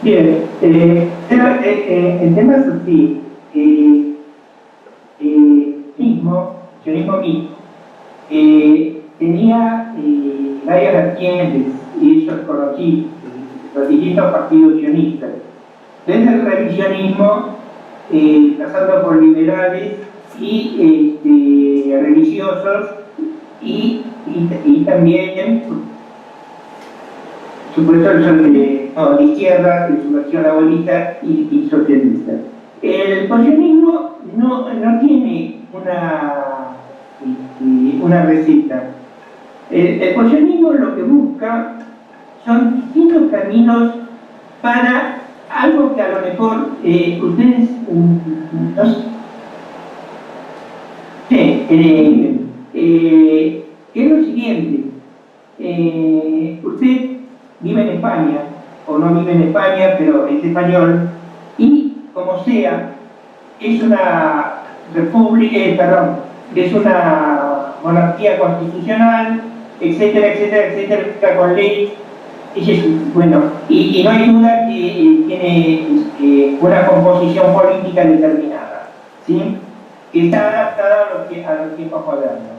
Bien, el tema es así. Sionismo mismo, tenía varias vertientes, y eso es conocido, los distintos partidos sionistas. Desde el revisionismo, pasando por liberales y religiosos, y también, supuesto, de izquierda, de su versión abolita y socialista. El sionismo no tiene una receta. El sionismo lo que busca son distintos caminos para algo que a lo mejor ustedes no sé, que es lo siguiente. Usted vive en España, o no vive en España, pero es español, y como sea, es una república, es una monarquía constitucional, etcétera, etcétera, etcétera, con ley. Bueno, y no hay duda que tiene una composición política determinada, ¿sí? Que está adaptada a los tiempos modernos.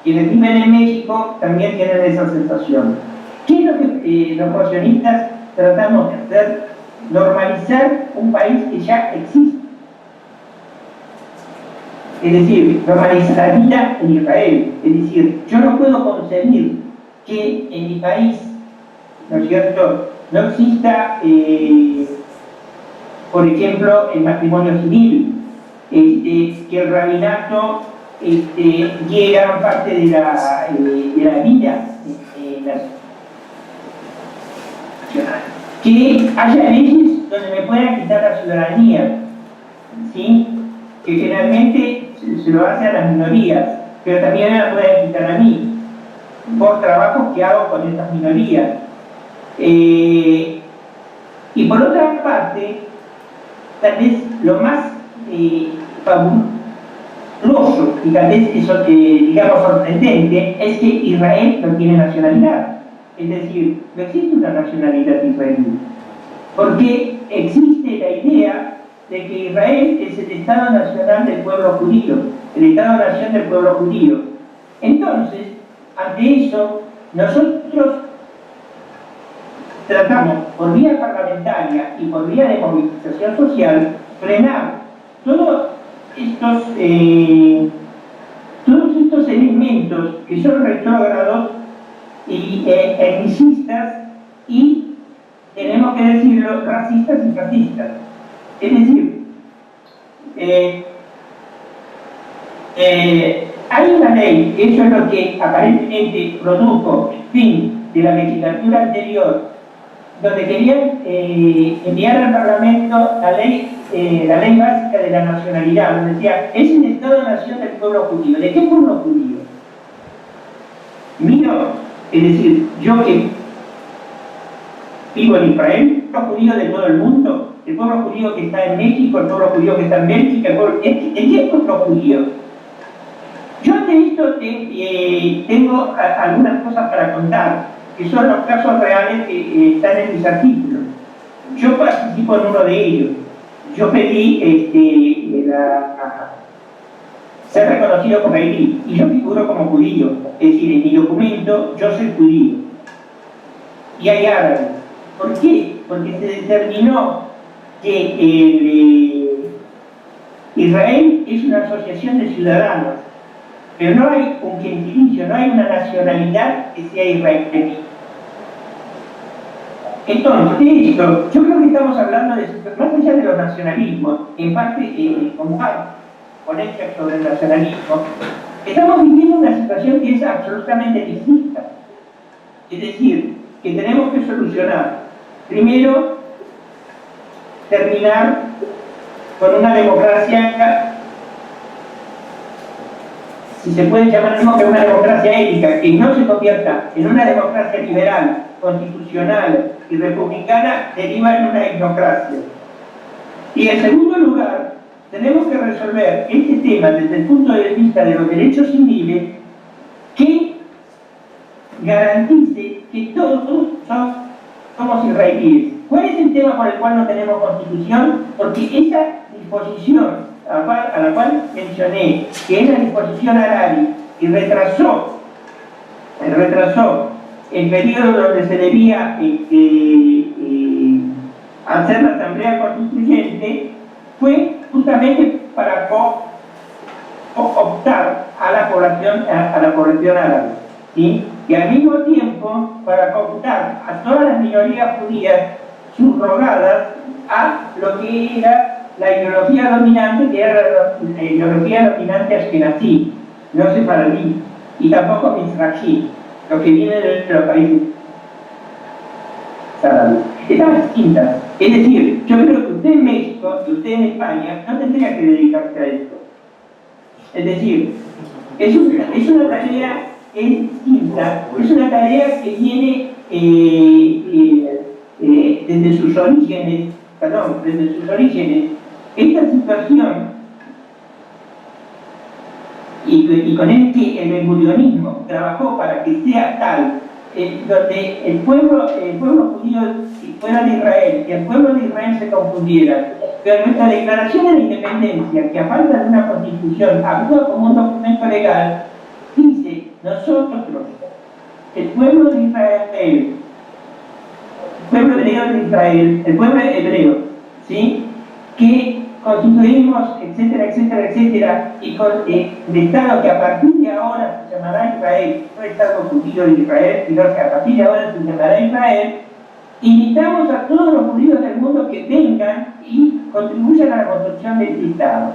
Quienes viven en México también tienen esa sensación. ¿Qué es lo que los posicionistas tratamos de hacer? Normalizar un país que ya existe. Es decir, normalizar la vida en Israel. Es decir, yo no puedo concebir que en mi país, ¿no es cierto?, no exista, por ejemplo, el matrimonio civil, que el rabinato llega parte de la vida nacional. Que haya leyes donde me puedan quitar la ciudadanía, ¿sí? Que generalmente se lo hace a las minorías, pero también me la pueden quitar a mí, por trabajos que hago con estas minorías. Y por otra parte, tal vez lo más fabuloso y tal vez eso digamos sorprendente es que Israel no tiene nacionalidad. Es decir, no existe una nacionalidad israelí, porque existe la idea de que Israel es el Estado Nacional del pueblo judío, el Estado-Nación del pueblo judío. Entonces, ante eso, nosotros tratamos, por vía parlamentaria y por vía de movilización social, frenar todos estos elementos que son retrógrados y etnicistas y, tenemos que decirlo, racistas y fascistas. Es decir, hay una ley, eso es lo que aparentemente produjo el fin de la legislatura anterior, donde querían enviar al Parlamento la ley básica de la nacionalidad, donde decía, es el Estado-Nación del pueblo judío. ¿De qué pueblo judío? Mío. Es decir, yo que vivo en Israel, el pueblo judío de todo el mundo, el pueblo judío que está en México, el pueblo judío que está en Bélgica, ¿en qué pueblo judío? Yo ante esto tengo algunas cosas para contar, que son los casos reales que están en mis artículos. Yo participo en uno de ellos. Yo pedí ser reconocido como israelí, y yo figuro como judío, es decir, en mi documento yo soy judío. Y hay árabes. ¿Por qué? Porque se determinó que Israel es una asociación de ciudadanos, pero no hay un gentilicio, no hay una nacionalidad que sea israelí. Entonces, esto, yo creo que estamos hablando de, más allá de los nacionalismos, en parte, como ponencias sobre el nacionalismo, estamos viviendo una situación que es absolutamente distinta. Es decir, que tenemos que solucionar, primero, terminar con una democracia, si se puede llamar mismo que una democracia ética, que no se convierta en una democracia liberal, constitucional y republicana, deriva en una etnocracia. Y en segundo lugar, tenemos que resolver este tema desde el punto de vista de los derechos civiles, que garantice que todos son somos israelíes. ¿Cuál es el tema por el cual no tenemos constitución? Porque esa disposición a la cual mencioné, que es la disposición Harari, y retrasó el periodo donde se debía hacer la Asamblea Constituyente, fue justamente para optar a la población árabe, ¿sí? Y al mismo tiempo para cooptar a todas las minorías judías subrogadas a lo que era la ideología dominante, que era la ideología dominante ashkenazí, no sefaradí, y tampoco mizrahi, lo que viene de los países árabes. Están distintas. Es decir, yo creo que usted en México y usted en España no tendría que dedicarse a esto. Es decir, es una tarea distinta, es una tarea que viene desde sus orígenes. Esta situación, y con el que el benguridionismo trabajó para que sea tal, donde el pueblo judío fuera de Israel, que el pueblo de Israel se confundiera, pero nuestra declaración de la independencia, que a falta de una constitución actúa como un documento legal, dice: nosotros, el pueblo de Israel, el pueblo hebreo, ¿sí?, que constituimos, etcétera, etcétera, etcétera, y con el Estado que a partir de ahora se llamará Israel, no Estado judío de Israel, sino que a partir de ahora se llamará Israel, invitamos a todos los judíos del mundo que vengan y contribuyan a la construcción de este Estado.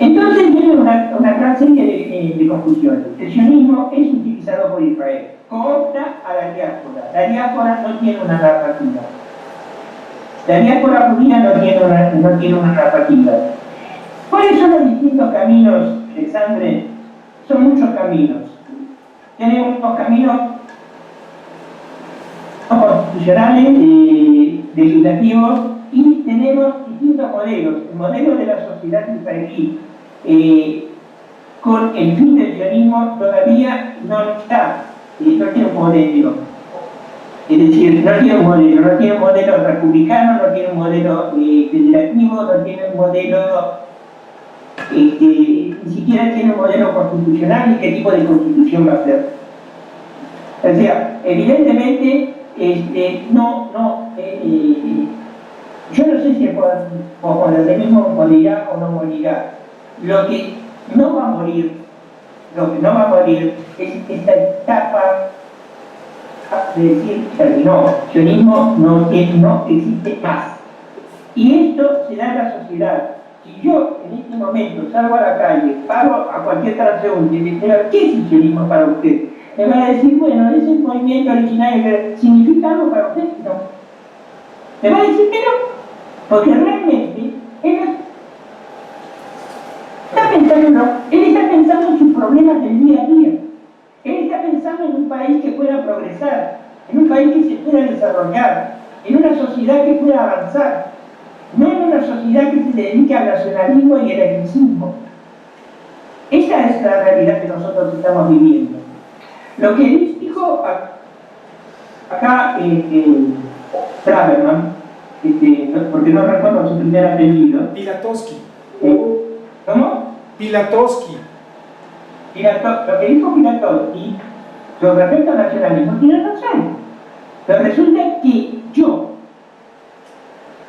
Entonces viene una gran serie de confusiones. El sionismo es utilizado por Israel, coopta a la diáspora. La diáspora no tiene una narrativa. La diáspora judía no tiene una narrativa. ¿Cuáles son los distintos caminos, Alexandre? Son muchos caminos. Tenemos unos caminos constitucionales, legislativos, y tenemos distintos modelos. El modelo de la sociedad israelí, con el fin del sionismo, todavía no está, no tiene un modelo. Es decir, no tiene un modelo republicano, no tiene un modelo federativo, no tiene un modelo, ni siquiera tiene un modelo constitucional, ni qué tipo de constitución va a ser. O sea, evidentemente, yo no sé si el modernismo morirá o no morirá. Lo que no va a morir es esta etapa de decir: terminó, el sionismo no existe más. Y esto se da en la sociedad. Si yo en este momento salgo a la calle, paro a cualquier transeúnte y le digo: ¿qué es el sionismo para usted?, me va a decir: bueno, es el movimiento originario, que ¿significa algo para usted? No. Me va a decir que no, porque realmente él está pensando en sus problemas del día a día. Él está pensando en un país que pueda progresar, en un país que se pueda desarrollar, en una sociedad que pueda avanzar, no en una sociedad que se dedique al nacionalismo y al etnicismo. Esa es la realidad que nosotros estamos viviendo. Lo que dijo acá Braverman, porque no recuerdo su primer apellido. Pilatowski. ¿Cómo? Pilatowski. Lo que dijo Pilatowski sobre respecto al nacionalismo tiene razón. Pero resulta que yo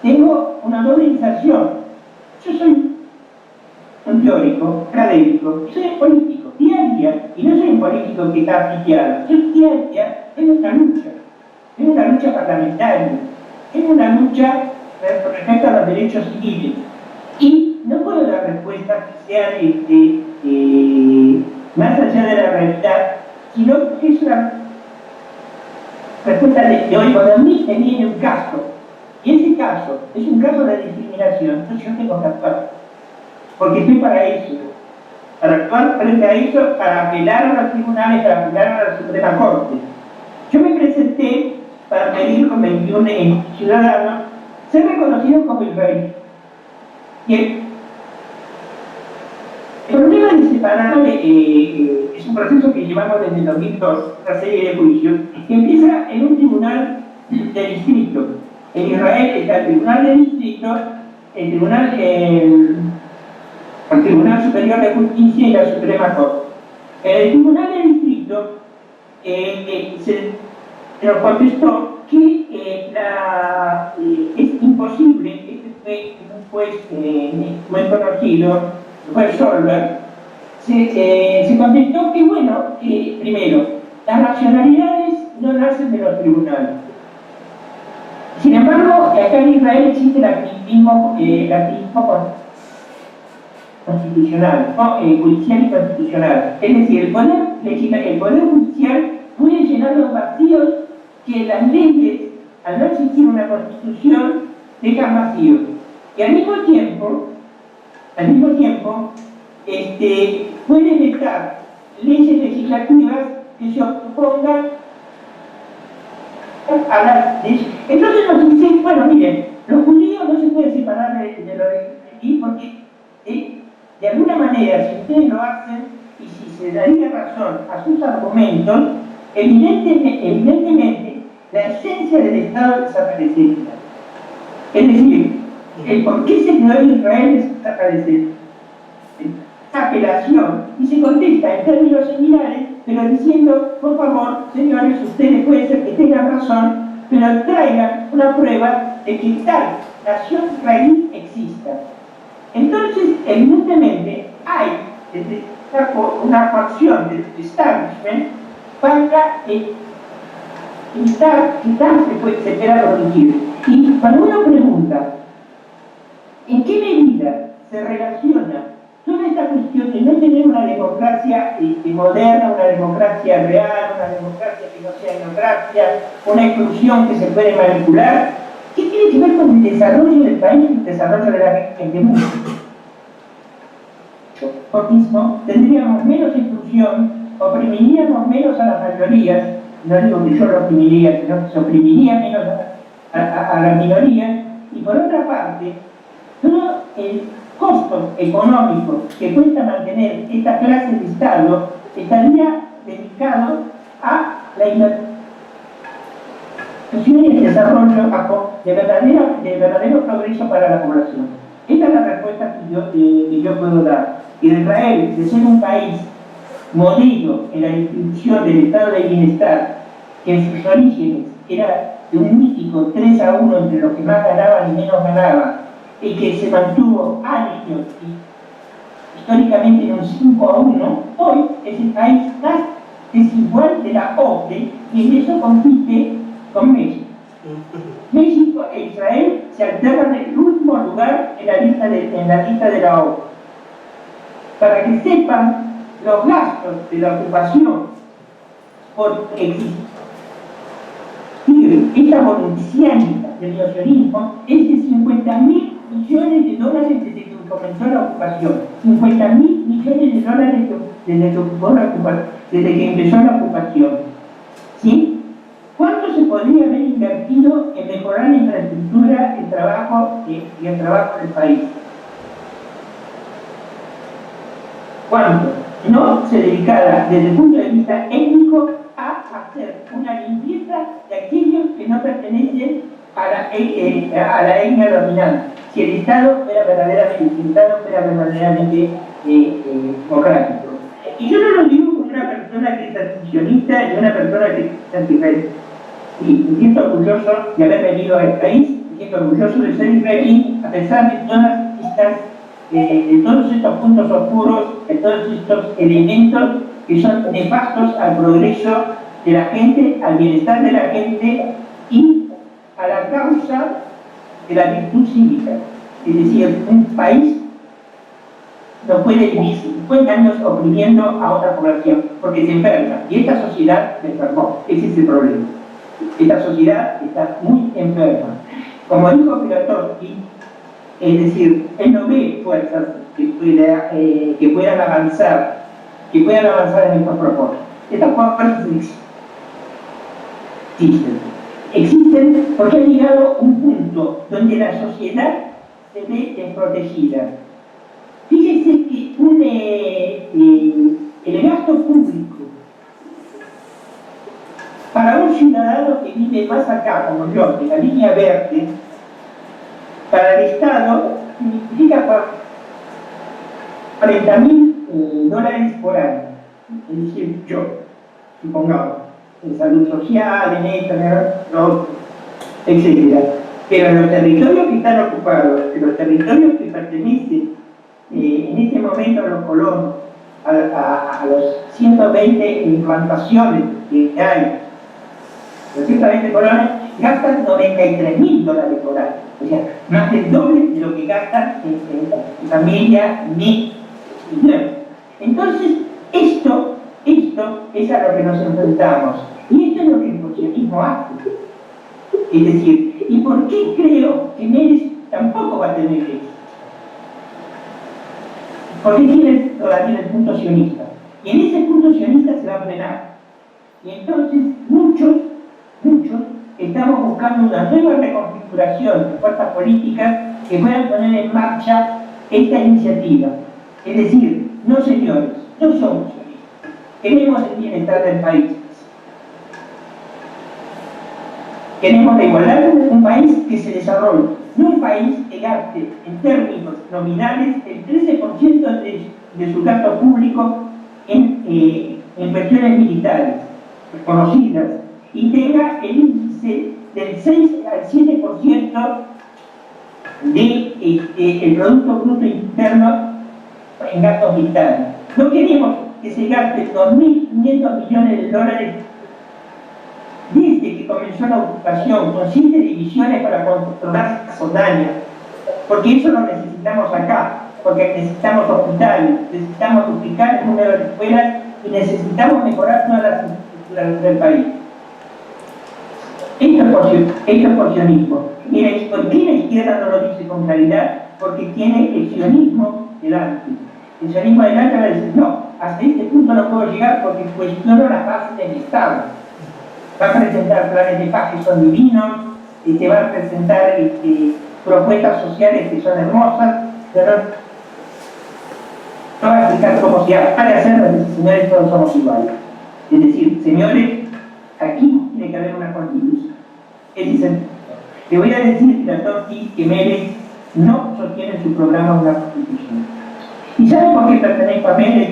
tengo una doble inserción. Yo soy un teórico, académico, y soy político, día a día, y no soy un político que está piteado. Yo día a día tengo una lucha parlamentaria, tengo una lucha respecto a los derechos civiles. Y no puedo dar respuestas que sean más allá de la realidad, sino que es una respuesta de hoy. Cuando a mí me viene un caso, y ese caso es un caso de discriminación, entonces yo tengo que actuar, porque estoy para eso, para actuar frente a eso, para apelar a los tribunales, para apelar a la Suprema Corte. Yo me presenté para pedir con 21 ciudadanos ser reconocidos como israelíes. Y el problema de ese separarlo es un proceso que llevamos desde el 2002, una serie de juicios, que empieza en un tribunal de distrito. En Israel está el tribunal de distrito, el Tribunal Superior de Justicia y la Suprema Corte. En el tribunal de distrito se nos contestó que es imposible, este fue un juez muy conocido, el juez Solberg, se contestó que, bueno, primero, las nacionalidades no nacen de los tribunales. Sin embargo, acá en Israel existe el activismo constitucional, judicial y constitucional. Es decir, el poder judicial puede llenar los vacíos que las leyes, al no existir una constitución, dejan vacíos. Y al mismo tiempo, puede vetar leyes legislativas que se opongan a las leyes. Entonces nos dicen, bueno, miren, los judíos no se pueden separar de lo de porque de alguna manera, si ustedes lo hacen y si se daría razón a sus argumentos, evidentemente la esencia del Estado desaparecería. Es decir, el por qué se creó Israel desaparecería. Apelación y se contesta en términos similares, pero diciendo, por favor, señores, ustedes puede ser que tengan razón, pero traigan una prueba de que tal nación israelí exista. Entonces, evidentemente, hay una coacción del establishment para evitar que se pueda corregir. Y cuando uno pregunta, ¿en qué medida se relaciona toda esta cuestión de no tener una democracia moderna, una democracia real, una democracia que no sea democracia, una exclusión que se puede manipular? ¿Qué tiene que ver con el desarrollo del país y el desarrollo de la gente? Porque no, tendríamos menos exclusión, oprimiríamos menos a las mayorías, no digo que yo lo oprimiría, sino que se oprimiría menos a las minorías, y por otra parte, todo el costo económico que cuesta mantener esta clase de Estado estaría dedicado a la inversión y el desarrollo de verdadero progreso para la población. Esta es la respuesta que yo puedo dar. Israel, de ser un país modelo en la distribución del estado de bienestar, que en sus orígenes era de un mítico 3-1 entre los que más ganaban y menos ganaban, y que se mantuvo años y históricamente en un 5-1, hoy es el país más desigual de la OCDE y en eso compite con México. México e Israel se alternan en el último lugar en la lista de la OCDE. Para que sepan, los gastos de la ocupación por existir esta voluntarianza del sionismo es de $50.000 millones desde que comenzó la ocupación. $50.000 millones desde que empezó la ocupación. ¿Sí? ¿Cuánto se podría haber invertido en mejorar la infraestructura, el trabajo y el trabajo del país? ¿Cuánto? No se dedicara desde el punto de vista étnico a hacer una limpieza de aquellos que no pertenecen a la etnia dominante. Si el Estado fuera verdaderamente democrático. Y yo no lo digo como una persona que es antisionista y una persona que es antiisraelí. Y me siento orgulloso de haber venido a este país, me siento orgulloso de ser israelí, a pesar de todos estos puntos oscuros, de todos estos elementos que son nefastos al progreso de la gente, al bienestar de la gente y a la causa de la virtud cívica. Es decir, un país no puede vivir 50 años oprimiendo a otra población porque se enferma. Y esta sociedad se enfermó. Ese es el problema. Esta sociedad está muy enferma. Como dijo Pilatowski, es decir, él no ve fuerzas que puedan avanzar en estos propósitos. Estas fuerzas existen porque ha llegado un punto donde la sociedad se ve desprotegida. Fíjense que un el gasto público para un ciudadano que vive más acá, como yo, de la línea verde, para el Estado significa $40.000 por año. Es decir, yo, supongamos, en salud social, en esto, en lo otro, etc. Pero los territorios que están ocupados, los territorios que pertenecen en este momento a los colonos, a los 120 implantaciones que hay, los 120 colonos gastan $93.000 por año, o sea, más del doble de lo que gastan en familia ni dinero. Entonces, esto es a lo que nos enfrentamos, y esto es lo que el socialismo hace. Es decir, ¿y por qué creo que Meles tampoco va a tener éxito? Porque tiene todavía el punto sionista, y en ese punto sionista se va a frenar. Y entonces muchos estamos buscando una nueva reconfiguración de fuerzas políticas que puedan poner en marcha esta iniciativa. Es decir, no señores, no somos sionistas, queremos el bienestar del país. Queremos la igualdad de un país que se desarrolle, no un país que gaste en términos nominales el 13% de su gasto público en cuestiones militares reconocidas y tenga el índice del 6 al 7% del Producto Bruto Interno en gastos militares. No queremos que se gaste $2.500 millones desde que comenzó la ocupación, con 7 divisiones para controlar Soldania, porque eso lo necesitamos acá, porque necesitamos hospitales, necesitamos duplicar el número de escuelas y necesitamos mejorar todas las estructuras del país. Esto es porcionismo. Miren, ¿por qué la izquierda no lo dice con claridad? Porque tiene el sionismo delante. El sionismo delante va a decir, no, hasta este punto no puedo llegar porque cuestiono las bases del Estado. Va a presentar planes de paz que son divinos, y te va a presentar propuestas sociales que son hermosas, pero no va a explicar cómo se ha de hacer las señores, todos somos iguales. Es decir, señores, aquí tiene que haber una constitución. Ese es el punto. Le voy a decir, Tiratotti, que Meles no sostiene en su programa una constitución. ¿Y saben por qué pertenezco a Meles?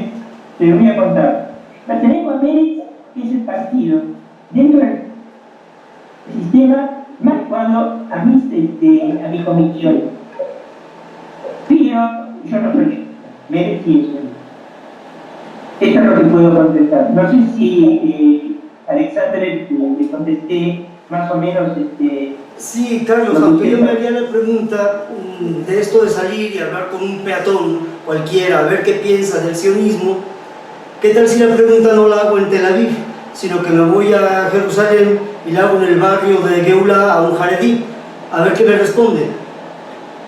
Se lo voy a contar. Pertenezco a Meles, que es el partido dentro del sistema más adecuado a mi convicción. Pero yo no soy Meles sí es. Esto es lo que puedo contestar. No sé si Alexander le contesté más o menos Sí, Carlos, aunque yo me haría la pregunta de esto de salir y hablar con un peatón cualquiera, a ver qué piensa del sionismo, ¿qué tal si la pregunta no la hago en Tel Aviv, sino que me voy a Jerusalén y la hago en el barrio de Geula a un jaredí? A ver qué me responde.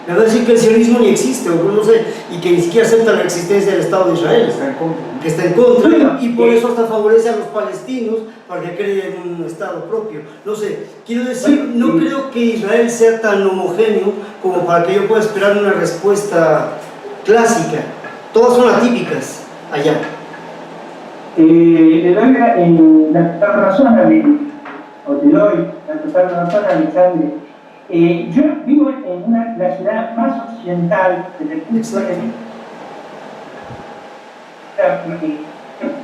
Me va a decir que el sionismo ni existe, o no sé, y que ni siquiera acepta la existencia del Estado de Israel, que está en contra, y por eso hasta favorece a los palestinos para que creen un Estado propio. No sé, quiero decir, no creo que Israel sea tan homogéneo como para que yo pueda esperar una respuesta clásica. Todas son atípicas allá. Le doy la total razón a Alexandre. Yo vivo en la ciudad más occidental desde el punto de vista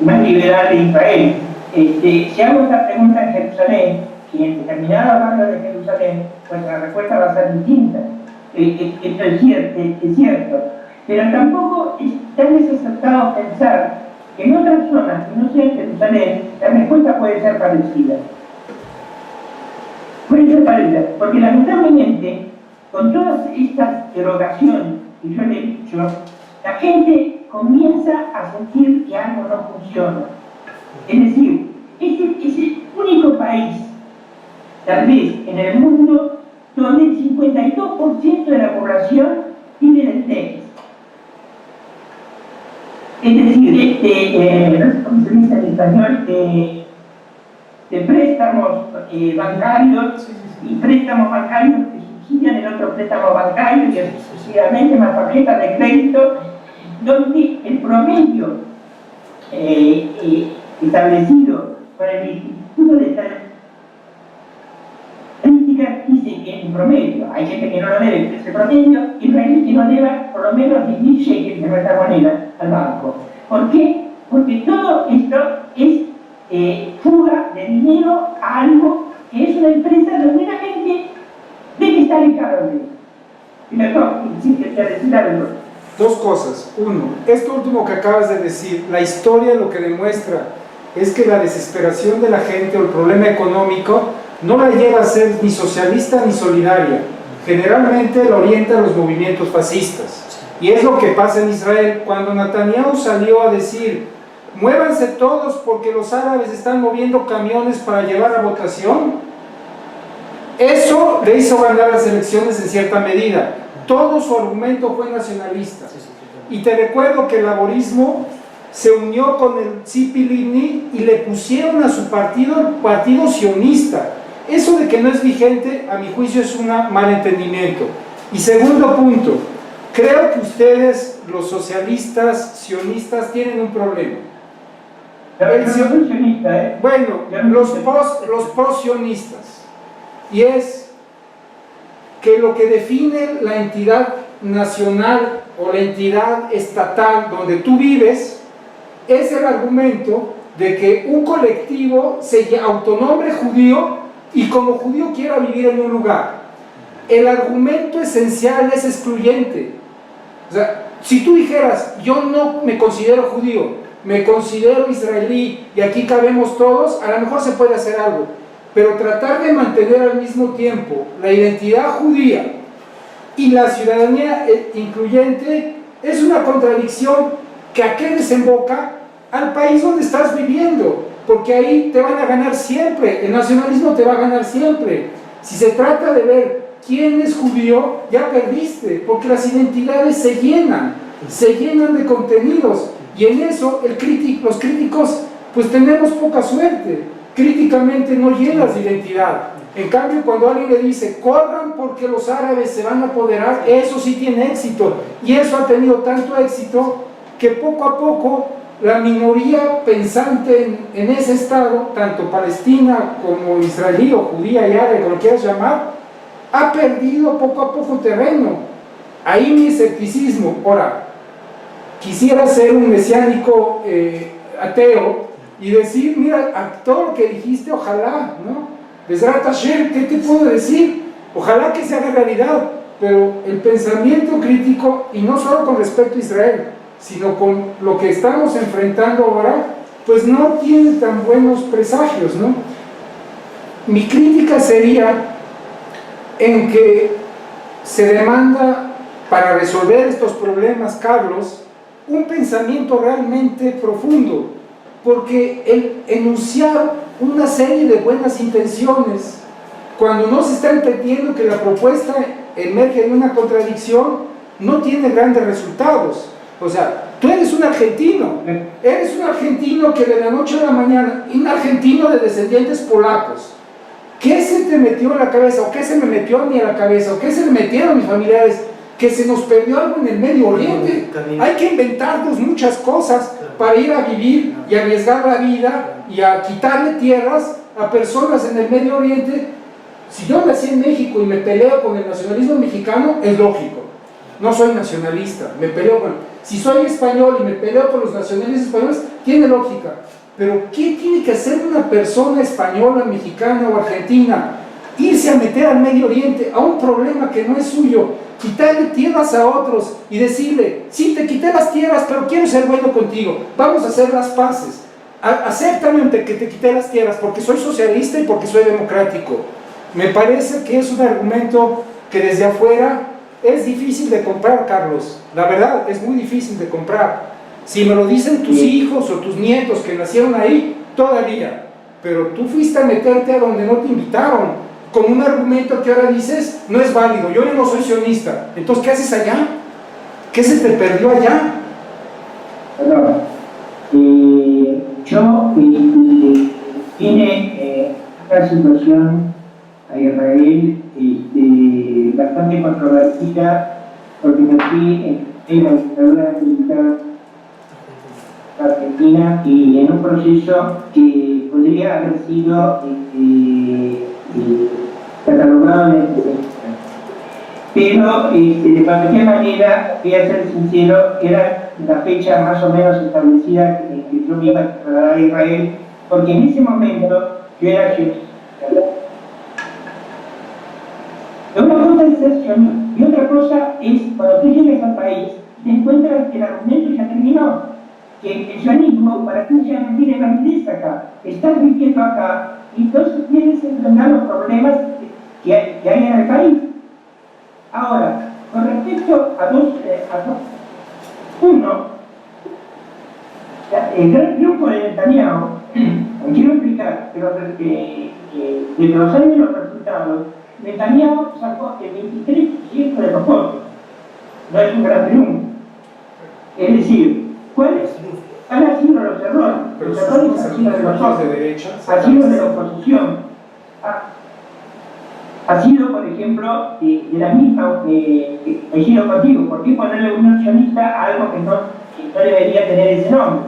más liberal de Israel. Si hago esta pregunta en Jerusalén, y en determinado barrio de Jerusalén, pues la respuesta va a ser distinta. Es cierto. Pero tampoco es tan desacertado pensar que en otras zonas que no sea en Jerusalén, la respuesta puede ser parecida. Puede ser parecida, porque lamentablemente, con todas estas derogaciones que yo le he dicho, la gente comienza a sentir que algo no funciona. Es decir, es el único país, tal vez en el mundo, donde el 52% de la población vive del TEX. Es decir, no sé cómo se dice en español, de préstamos bancarios y préstamos bancarios que subsidian el otro préstamo bancario y sucesivamente más tarjetas de crédito donde el promedio establecido por el Instituto de Estadística dice que en promedio, hay gente que no lo debe, ese promedio israelí que no deba por lo menos 10.000 shekels de nuestra moneda al banco. ¿Por qué? Porque todo esto es fuga de dinero a algo que es una empresa donde la gente debe estar en cada uno. Y decir algo. Dos cosas. Uno, esto último que acabas de decir, la historia lo que demuestra es que la desesperación de la gente o el problema económico no la lleva a ser ni socialista ni solidaria. Generalmente la orienta a los movimientos fascistas. Y es lo que pasa en Israel. Cuando Netanyahu salió a decir, muévanse todos porque los árabes están moviendo camiones para llevar a votación, eso le hizo ganar las elecciones en cierta medida. Todo su argumento fue nacionalista. Y te recuerdo que el laborismo se unió con el Tzipi Livni y le pusieron a su partido el partido sionista. Eso de que no es vigente, a mi juicio, es un malentendimiento. Y segundo punto, creo que ustedes, los socialistas, sionistas, tienen un problema. Bueno, los pro-sionistas. Y es que lo que define la entidad nacional o la entidad estatal donde tú vives es el argumento de que un colectivo se autonombre judío y como judío quiera vivir en un lugar. El argumento esencial es excluyente. O sea, si tú dijeras, yo no me considero judío, me considero israelí y aquí cabemos todos, a lo mejor se puede hacer algo. Pero tratar de mantener al mismo tiempo la identidad judía y la ciudadanía incluyente es una contradicción que a qué desemboca al país donde estás viviendo, porque ahí te van a ganar siempre, el nacionalismo te va a ganar siempre. Si se trata de ver quién es judío, ya perdiste, porque las identidades se llenan de contenidos, y en eso los críticos pues tenemos poca suerte. Críticamente no llenas de identidad. En cambio, cuando alguien le dice corran porque los árabes se van a apoderar, eso sí tiene éxito, y eso ha tenido tanto éxito que poco a poco la minoría pensante en ese estado, tanto palestina como israelí o judía y árabe, como quieras llamar, ha perdido poco a poco terreno. Ahí mi escepticismo. Ahora, quisiera ser un mesiánico ateo y decir, mira, a todo lo que dijiste, ojalá, ¿no? Besrat Hashem, ¿qué te puedo decir? Ojalá que se haga realidad, pero el pensamiento crítico, y no solo con respecto a Israel, sino con lo que estamos enfrentando ahora, pues no tiene tan buenos presagios, ¿no? Mi crítica sería en que se demanda para resolver estos problemas, Carlos, un pensamiento realmente profundo, porque el enunciar una serie de buenas intenciones, cuando no se está entendiendo que la propuesta emerge de una contradicción, no tiene grandes resultados. O sea, tú eres un argentino que de la noche a la mañana, un argentino de descendientes polacos, ¿qué se te metió en la cabeza? ¿O qué se me metió a mí en la cabeza? ¿O qué se le metieron a mis familiares? Que se nos perdió algo en el Medio Oriente. Hay que inventarnos muchas cosas para ir a vivir y arriesgar la vida y a quitarle tierras a personas en el Medio Oriente. Si yo nací en México y me peleo con el nacionalismo mexicano, es lógico. No soy nacionalista, me peleo con... Si soy español y me peleo con los nacionalistas españoles, tiene lógica. Pero ¿qué tiene que hacer una persona española, mexicana o argentina? Irse a meter al Medio Oriente a un problema que no es suyo, quitarle tierras a otros y decirle, sí, te quité las tierras, pero quiero ser bueno contigo, vamos a hacer las paces, acéptame que te quité las tierras porque soy socialista y porque soy democrático. Me parece que es un argumento que desde afuera es difícil de comprar, Carlos. La verdad, es muy difícil de comprar. Si me lo dicen tus hijos o tus nietos que nacieron ahí, todavía. Pero tú fuiste a meterte a donde no te invitaron, con un argumento que ahora dices, no es válido, yo no soy sionista. Entonces, ¿qué haces allá? ¿Qué se te perdió allá? Bueno, yo tiene una situación a Israel bastante controvertida, porque me fui en la dictadura militar argentina y en un proceso que podría haber sido catalogado en este sentido. Pero de cualquier manera, voy a ser sincero, era la fecha más o menos establecida que yo me iba a trasladar a Israel, porque en ese momento yo era sionista. Una cosa es ser sionista y otra cosa es cuando tú llegas al país te encuentras que el argumento ya terminó, que el sionismo para ti ya no tiene validez acá, estás viviendo acá y entonces tienes que enfrentar los problemas que hay en el país. Ahora, con respecto a dos, uno, el gran triunfo de Netanyahu, quiero explicar que de los años de los resultados, Netanyahu sacó el 23% de los votos. No es un gran triunfo. Es decir, ¿cuáles han sido los errores? Los errores han sido de nosotros, han sido de la oposición. Ha sido, por ejemplo, de la misma que coincido contigo. ¿Por qué ponerle Unión Sionista a algo que no debería tener ese nombre?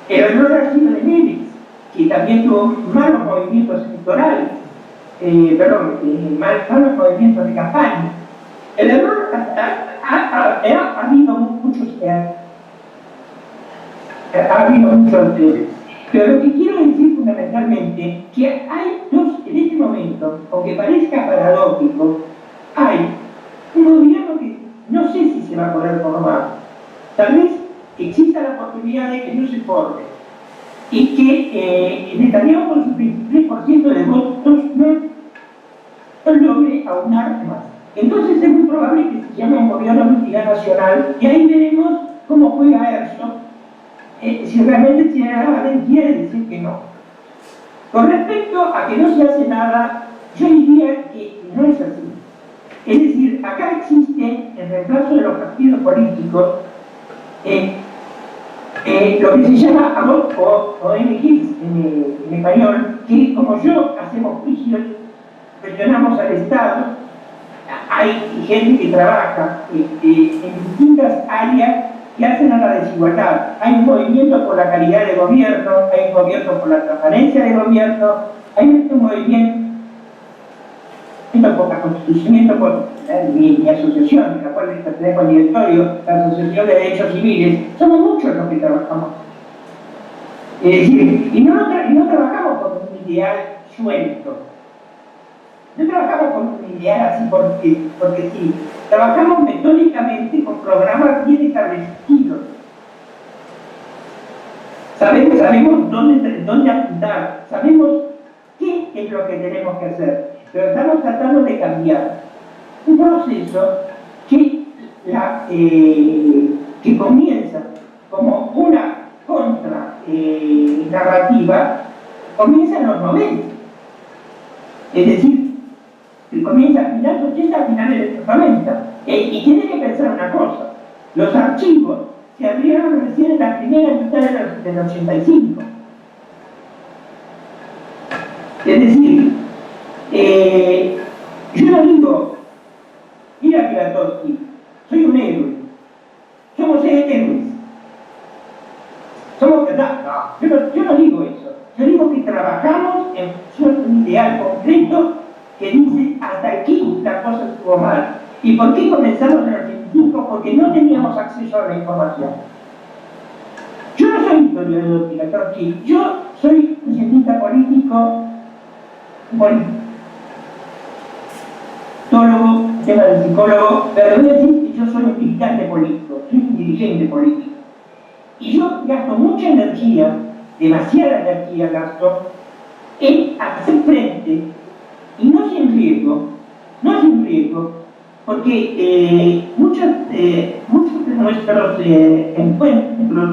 El error ha sido de Meretz, que también tuvo malos movimientos electorales, malos movimientos de campaña. El error ha habido muchos. Pero lo que quiero decir fundamentalmente que hay dos, en este momento, aunque parezca paradójico, hay un gobierno que no sé si se va a poder formar. Tal vez exista la posibilidad de que no se forme y que Netanyahu con su 23% de votos no logre aunar más. Entonces es muy probable que se llame un gobierno de unidad nacional y ahí veremos cómo juega Herzog. Si realmente tiene la valentía de decir que no. Con respecto a que no se hace nada, yo diría que no es así. Es decir, acá existe, en reemplazo de los partidos políticos, lo que se llama AMOC o ONGs en español, que como yo hacemos juicios, presionamos al Estado, hay gente que trabaja en distintas áreas que hacen a la desigualdad. Hay un movimiento por la calidad de gobierno, hay un movimiento por la transparencia de gobierno, hay un movimiento por la constitución, por mi asociación, en la cual pertenezco al directorio, la Asociación de Derechos Civiles. Somos muchos los que trabajamos. Es decir, y no trabajamos con un ideal suelto. No trabajamos con un ideal así porque sí. Trabajamos metódicamente con programas bien establecidos. Sabemos dónde apuntar, sabemos qué es lo que tenemos que hacer, pero estamos tratando de cambiar un proceso que comienza como una narrativa, comienza en los 90. Es decir, que comienza a finales de los 80, a finales de los 90. Y tiene que pensar una cosa: los archivos se abrieron recién en la primera mitad del 85. Es decir, yo no digo, mira Pilatowski, soy un héroe. Somos héroes. Somos verdad. No, yo no digo eso. Yo digo que trabajamos en un ideal concreto que dice, hasta aquí la cosa estuvo mal. ¿Y por qué comenzamos en el 85? Porque no teníamos acceso a la información. Yo no soy historiador, Pilatowski, yo soy un cientista político, tema de psicólogo, pero voy a decir que yo soy un militante político, soy un dirigente político. Y yo gasto mucha energía, demasiada energía gasto, en hacer frente, y no sin riesgo, porque muchos de nuestros encuentros,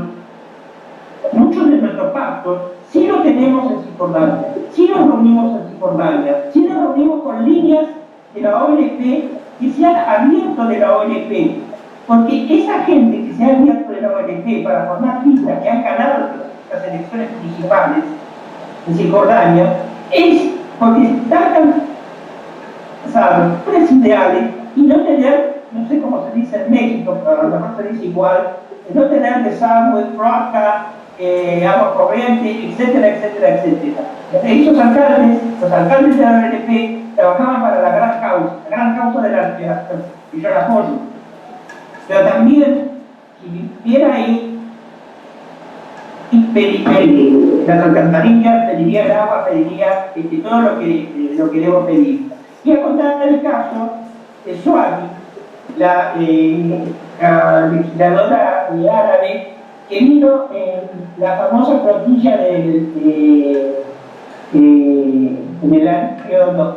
muchos de nuestros pactos, sí lo tenemos en Cisjordania, sí nos reunimos en Cisjordania, sí nos reunimos con líneas de la OLP que se han abierto de la OLP, porque esa gente que se ha abierto de la OLP para formar listas que han ganado las elecciones municipales en Cisjordania, es porque están cansados, ideales, y no tener no sé cómo se dice en México, pero a lo mejor se dice igual, no tener desagüe, roca, agua corriente, etcétera, etcétera, etcétera. Esos alcaldes, los alcaldes de la ONP, trabajaban para la gran causa de la arqueología, y yo la apoyo. Pero también, si viviera ahí, las alcantarillas, pediría el agua, pediría todo lo que debo pedir. Y a contar el caso de Suárez, la legisladora árabe, que vino en la famosa flotilla en el año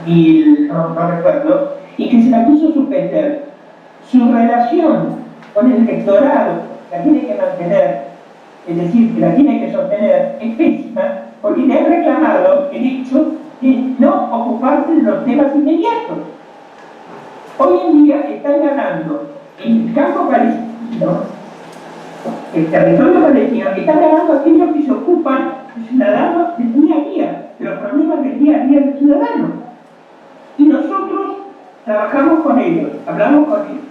2000, no recuerdo, y que se la quiso suspender. Su relación con el rectorado la tiene que mantener, es decir, que la tiene que sostener, es pésima, porque le ha reclamado el hecho de no ocuparse de los temas inmediatos. Hoy en día están ganando en el campo palestino, el territorio palestino, están ganando aquellos que se ocupan de ciudadanos del día a día, de los problemas del día a día del ciudadano. Y nosotros trabajamos con ellos, hablamos con ellos.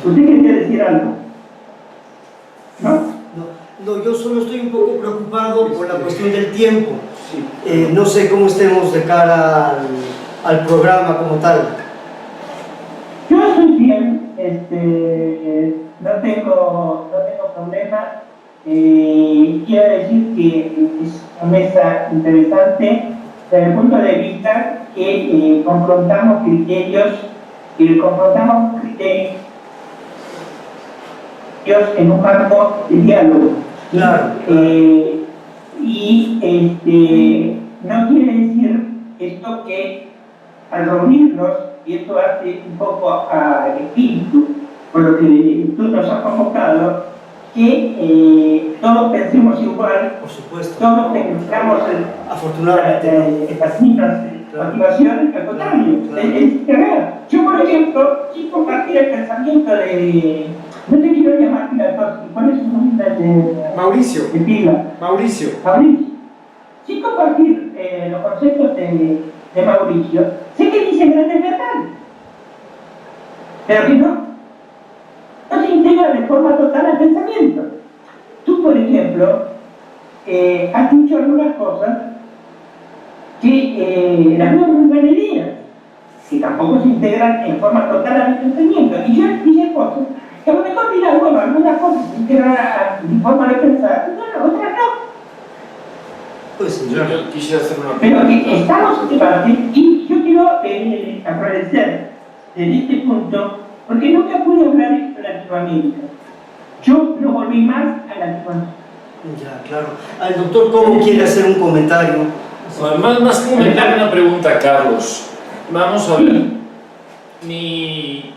¿Usted quería decir algo? ¿No? No, yo solo estoy un poco preocupado por la cuestión del tiempo. No sé cómo estemos de cara al programa como tal. Yo estoy bien, no tengo problema. Quiero decir que es una mesa interesante desde el punto de vista que confrontamos criterios en un marco de diálogo. Claro. No quiere decir esto que al reunirnos, y esto hace un poco al espíritu, por lo que tú nos has convocado, que todos pensemos igual, por supuesto, todos tengamos afortunadamente estas mismas motivaciones, al contrario, es real. Yo, por ejemplo, sin compartir el pensamiento de, no te quiero llamar Pilatowski, ¿cuál es su nombre? Mauricio. De pila. Mauricio. Sin compartir los conceptos de Mauricio, sé que dice grandes verdades, pero que no se integra de forma total al pensamiento. Tú, por ejemplo, has dicho algunas cosas que las veo muy buenas, que tampoco se integran en forma total a mi pensamiento. Y yo dije cosas que a lo mejor dirán, bueno, algunas cosas se integran a mi forma de pensar, otras no. Pues yo quisiera hacer una pregunta. Pero que estamos en debate, y yo quiero agradecer en este punto, porque nunca pude hablar de Latinoamérica. Yo lo volví más a Latinoamérica. Ya, claro. El doctor Cobo quiere hacer un comentario. Más que un comentario, una pregunta, Carlos. Vamos a ver. Mi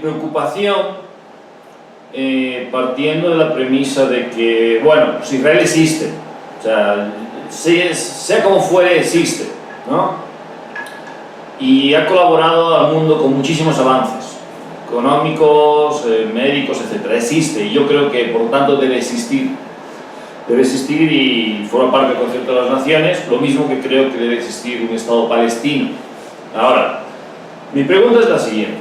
preocupación, partiendo de la premisa de que, bueno, pues Israel existe, o sea, sea como fuere, existe, ¿no? Y ha colaborado al mundo con muchísimos avances económicos, médicos, etc. Existe, y yo creo que por tanto debe existir y forma parte del concepto de las naciones, lo mismo que creo que debe existir un Estado palestino. Ahora, mi pregunta es la siguiente.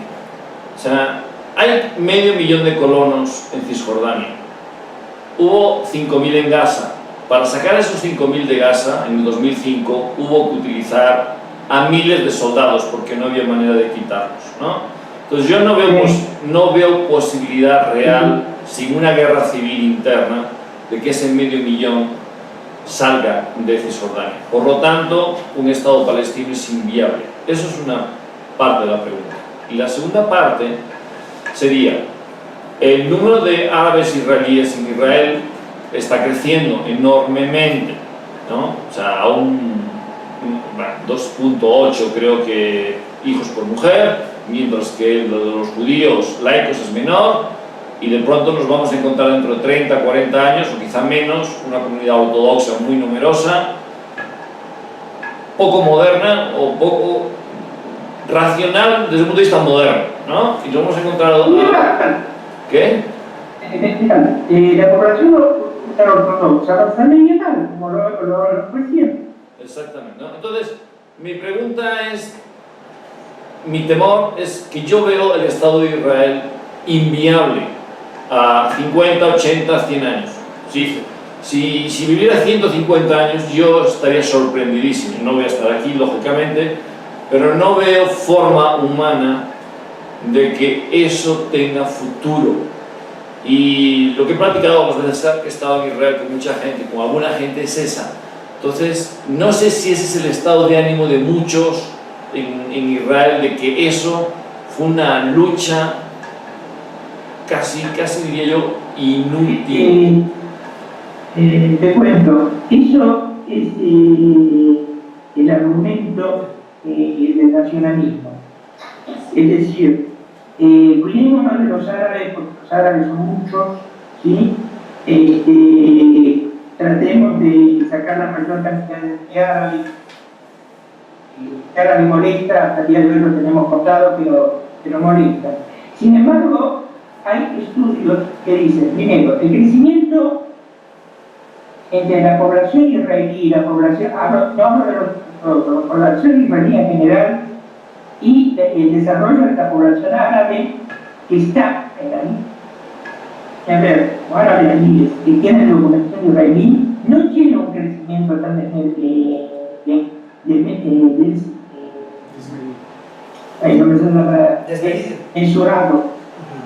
O sea, hay 500.000 de colonos en Cisjordania. Hubo 5.000 en Gaza. Para sacar esos 5.000 de Gaza, en el 2005, hubo que utilizar a miles de soldados porque no había manera de quitarlos, ¿no? Entonces yo no veo posibilidad real, sin una guerra civil interna, de que ese 500.000 salga de Cisjordania. Por lo tanto, un Estado palestino es inviable. Eso es una parte de la pregunta. Y la segunda parte sería, el número de árabes israelíes en Israel está creciendo enormemente, ¿no? O sea, a un 2.8 creo que hijos por mujer, mientras que lo de los judíos laicos es menor, y de pronto nos vamos a encontrar dentro de 30, 40 años, o quizá menos, una comunidad ortodoxa muy numerosa, poco moderna o poco racional desde el punto de vista moderno, ¿no? Y nos hemos encontrado... ¿Qué? La población ortodoxa va a mediana, como lo recién. Exactamente, ¿no? Entonces, mi pregunta es, mi temor es que yo veo el Estado de Israel inviable a 50, 80, 100 años. ¿Sí? Si viviera 150 años yo estaría sorprendidísimo. No voy a estar aquí, lógicamente, pero no veo forma humana de que eso tenga futuro. Y lo que he platicado las veces que he estado en Israel con mucha gente, con alguna gente, es esa. Entonces, no sé si ese es el estado de ánimo de muchos en Israel, de que eso fue una lucha casi diría yo, inútil. Te cuento, eso es el argumento del nacionalismo. Es decir, cuidémonos de los árabes, porque los árabes son muchos, ¿sí? Tratemos de sacar la mayor cantidad de árabes. Árabe molesta, hasta el día de hoy lo tenemos contado, pero molesta. Sin embargo, hay estudios que dicen, primero, el crecimiento entre la población israelí y la población, no hablo de la población israelí en general, y el desarrollo de la población árabe que está en a ver, árabes que tienen documentación israelí, no tiene un crecimiento tan no me sale la palabra, mensurado.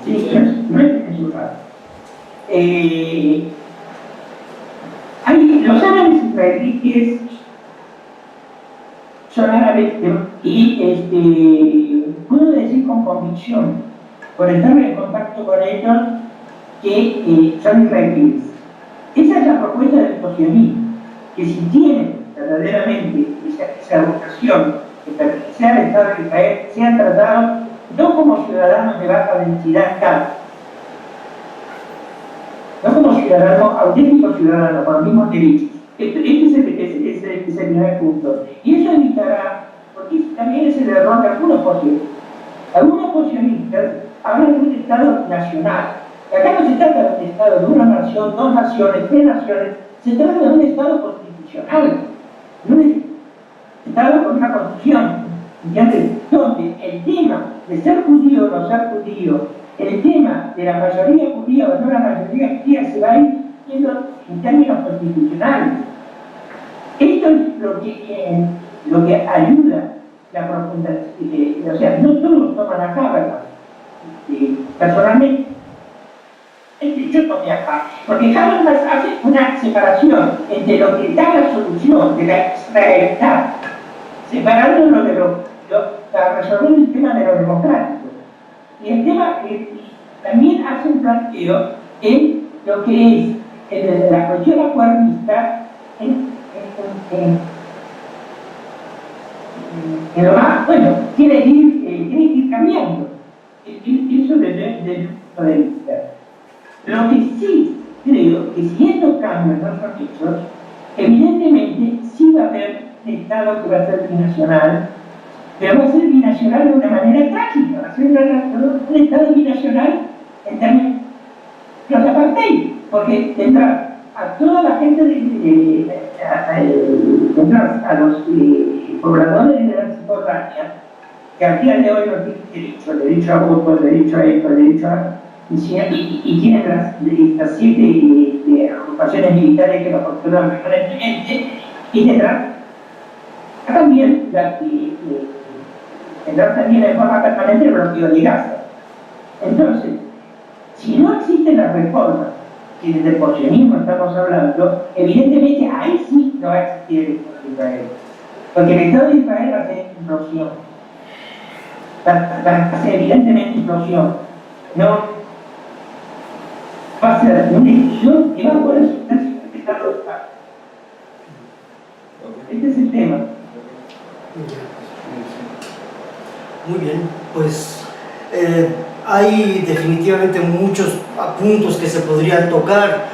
Sí, no es mensurado. Los árabes israelíes son árabes y puedo decir con convicción, por estar en contacto con ellos, que son israelíes. Esa es la propuesta del sionismo, que si tienen verdaderamente esa vocación de pertenecer al Estado de Israel, sean tratados no como ciudadanos de baja densidad tal, no como ciudadanos, auténticos ciudadanos, con los mismos derechos. Este es el primer punto. Y eso evitará, porque también es el error de algunos posicionistas. Algunos posicionistas hablan de un Estado nacional. Acá no se trata de un Estado de una nación, dos naciones, tres naciones, se trata de un Estado constitucional, de un Estado con una constitución, ¿entiendes? Donde el tema de ser judío o no ser judío, el tema de la mayoría judía o no la mayoría judía se va a ir viendo en términos constitucionales. Esto es lo que ayuda la profunda, o sea, no todos toman acá, ¿verdad? Personalmente, yo tomé acá, porque Habermas hace una separación entre lo que da la solución de la israelidad, separando para resolver el tema de lo democrático. Y el tema también hace un planteo en lo que es la cuestión acuerdista en lo más, bueno, tiene que ir cambiando. Eso desde el punto de vista. Lo que sí creo que si estos cambios no son hechos, evidentemente sí va a haber un Estado que va a ser binacional, pero va a ser binacional de una manera trágica, va a ser un Estado binacional en términos de los apartheid, porque tendrá a toda la gente, tendrá a los pobladores de la Cisjordania, que al día de hoy no tienen derecho a voto, derecho a esto, derecho a... y tienen las 7 agrupaciones militares que lo controlan permanentemente, y tendrán también de forma permanente el bloqueo de Gaza. Entonces, si no existen las reformas que desde el posicionismo estamos hablando, evidentemente ahí sí no va a existir el Estado de Israel. Porque el Estado de Israel va a ser implosión. Va a ser evidentemente implosión. No va a ser una decisión que va a poder resultar sin respetar los estados. Este es el tema. Muy bien, pues hay definitivamente muchos puntos que se podrían tocar,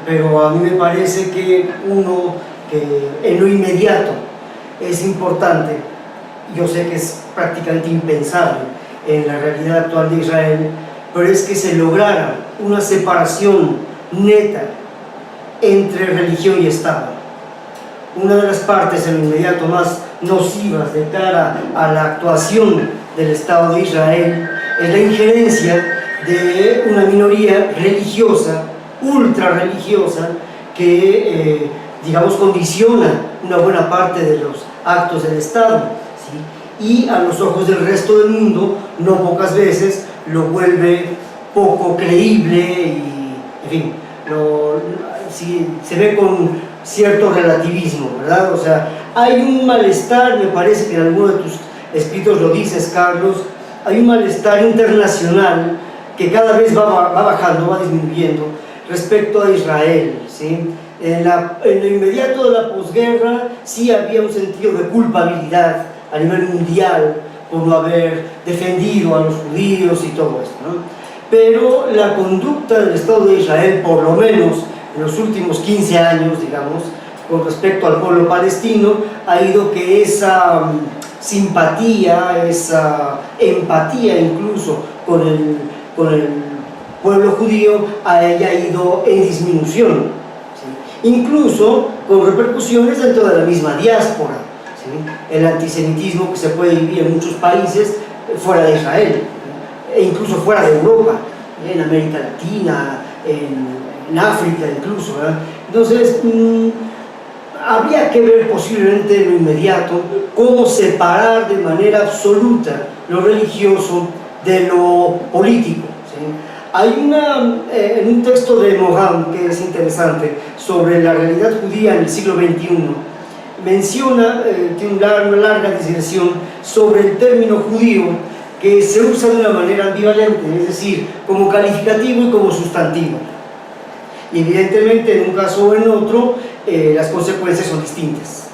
pero a mí me parece que uno que en lo inmediato es importante, yo sé que es prácticamente impensable en la realidad actual de Israel, pero es que se lograra una separación neta entre religión y Estado. Una de las partes en lo inmediato más nocivas de cara a la actuación del Estado de Israel es la injerencia de una minoría religiosa, ultra religiosa, que, digamos, condiciona una buena parte de los actos del Estado, ¿sí? Y a los ojos del resto del mundo, no pocas veces, lo vuelve poco creíble y, en fin, sí, se ve con cierto relativismo, ¿verdad? O sea, hay un malestar, me parece que en alguno de tus escritos lo dices, Carlos, hay un malestar internacional que cada vez va bajando, va disminuyendo respecto a Israel, ¿sí? En lo inmediato de la posguerra sí había un sentido de culpabilidad a nivel mundial por no haber defendido a los judíos y todo esto, ¿no? Pero la conducta del Estado de Israel, por lo menos en los últimos 15 años, digamos, con respecto al pueblo palestino, ha ido que esa simpatía, esa empatía incluso con el pueblo judío haya ido en disminución, ¿sí? Incluso con repercusiones dentro de la misma diáspora, ¿sí? El antisemitismo que se puede vivir en muchos países fuera de Israel, e incluso fuera de Europa, en América Latina, en África incluso, ¿verdad? Entonces, habría que ver posiblemente en lo inmediato cómo separar de manera absoluta lo religioso de lo político, ¿sí? Hay en un texto de Mohan que es interesante sobre la realidad judía en el siglo XXI, menciona, tiene una larga diserción sobre el término judío, que se usa de una manera ambivalente, es decir, como calificativo y como sustantivo. Y evidentemente en un caso o en otro las consecuencias son distintas.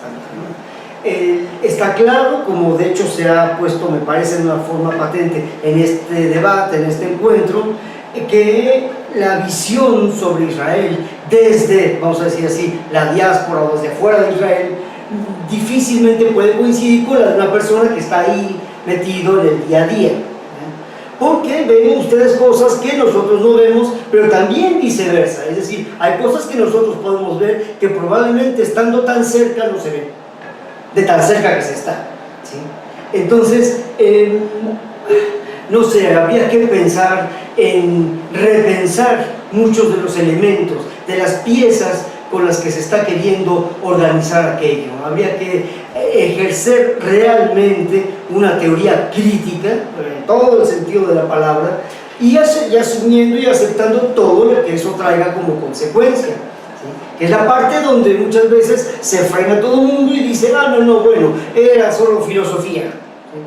Está claro, como de hecho se ha puesto, me parece, de una forma patente en este debate, en este encuentro, que la visión sobre Israel desde, vamos a decir así, la diáspora o desde afuera de Israel, difícilmente puede coincidir con la de una persona que está ahí metido en el día a día, porque ven ustedes cosas que nosotros no vemos, pero también viceversa, es decir, hay cosas que nosotros podemos ver que probablemente estando tan cerca no se ven, de tan cerca que se está, ¿sí? Entonces, no sé, habría que pensar en repensar muchos de los elementos, de las piezas con las que se está queriendo organizar aquello. Habría que ejercer realmente una teoría crítica, en todo el sentido de la palabra, y asumiendo y aceptando todo lo que eso traiga como consecuencia, ¿sí? Que es la parte donde muchas veces se frena todo el mundo y dice, no, bueno, era solo filosofía, ¿sí?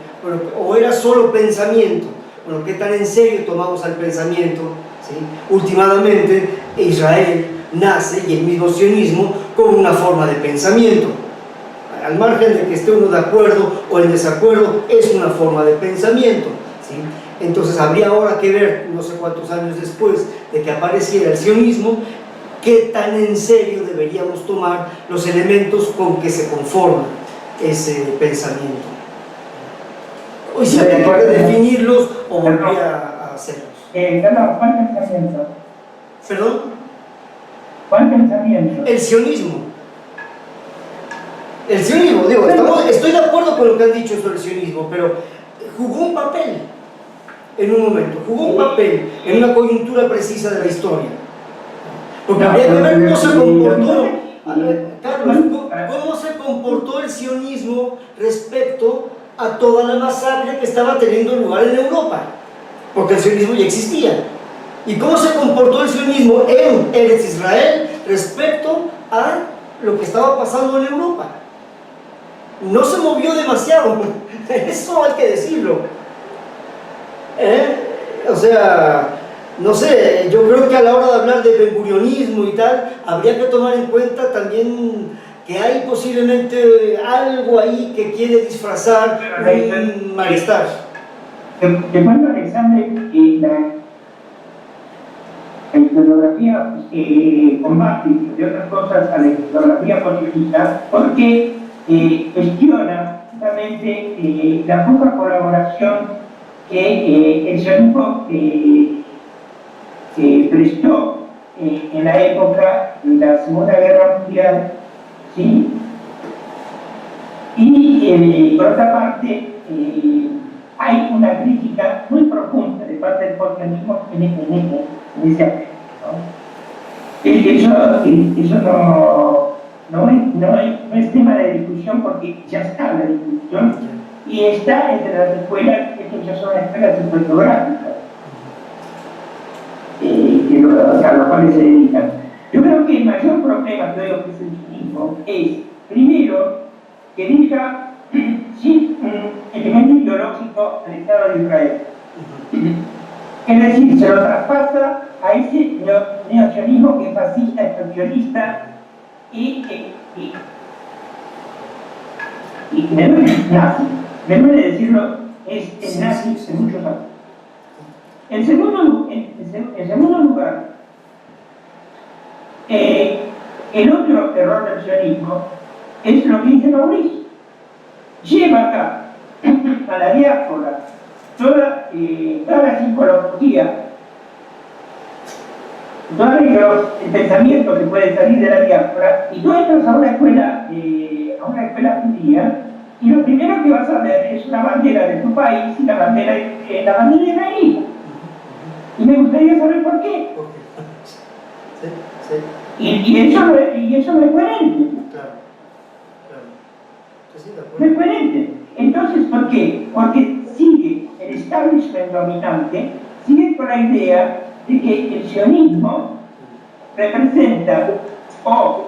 O era solo pensamiento. Bueno, ¿qué tan en serio tomamos al pensamiento? ¿Sí? Últimamente, Israel nace, y el mismo sionismo, como una forma de pensamiento. Al margen de que esté uno de acuerdo o en desacuerdo, es una forma de pensamiento, ¿sí? Entonces habría ahora que ver, no sé cuántos años después de que apareciera el sionismo, qué tan en serio deberíamos tomar los elementos con que se conforma ese pensamiento. Hoy se habría que definirlos o volver a hacerlos. ¿Cuál pensamiento? ¿Perdón? ¿Cuál pensamiento? El sionismo. El sionismo, digo, estoy de acuerdo con lo que han dicho sobre el sionismo, pero jugó un papel en un momento, jugó un papel en una coyuntura precisa de la historia. Porque habría que ver cómo se comportó, Carlos, cómo se comportó el sionismo respecto a toda la masacre que estaba teniendo lugar en Europa, porque el sionismo ya existía. ¿Y cómo se comportó el sionismo en Eretz Israel respecto a lo que estaba pasando en Europa? No se movió demasiado, eso hay que decirlo. O sea, no sé, yo creo que a la hora de hablar de ben-gurionismo y tal, habría que tomar en cuenta también que hay posiblemente algo ahí que quiere disfrazar un malestar. De cuando Alexander, la historiografía combate, de otras cosas, a la historiografía política, porque cuestiona justamente la poca colaboración que el sionismo prestó en la época de la Segunda Guerra Mundial, ¿sí? Y por otra parte, hay una crítica muy profunda de parte del posmodernismo en ese aspecto, ¿no? Eso no es tema de discusión porque ya está la discusión y está entre las escuelas, estas ya son escuelas historiográficas a las cuales se dedican. Yo creo que el mayor problema que hoy ofrece el sionismo es, primero, que deja sin elemento ideológico al Estado de Israel. Es decir, se lo traspasa a ese neosionismo que es fascista, expansionista y me duele nazi. Me duele decirlo, es nazi en muchos años. En segundo lugar, el otro error del sionismo es lo que dice Mauricio. Lleva acá a la diáspora toda la psicología, todo el pensamiento que puede salir de la diáspora, y tú entras a una escuela judía, y lo primero que vas a ver es una bandera de tu país y la bandera israelí. Y me gustaría saber por qué. Y eso no es coherente. No es coherente. Entonces, ¿por qué? Porque sigue el establishment dominante, sigue con la idea de que el sionismo representa, o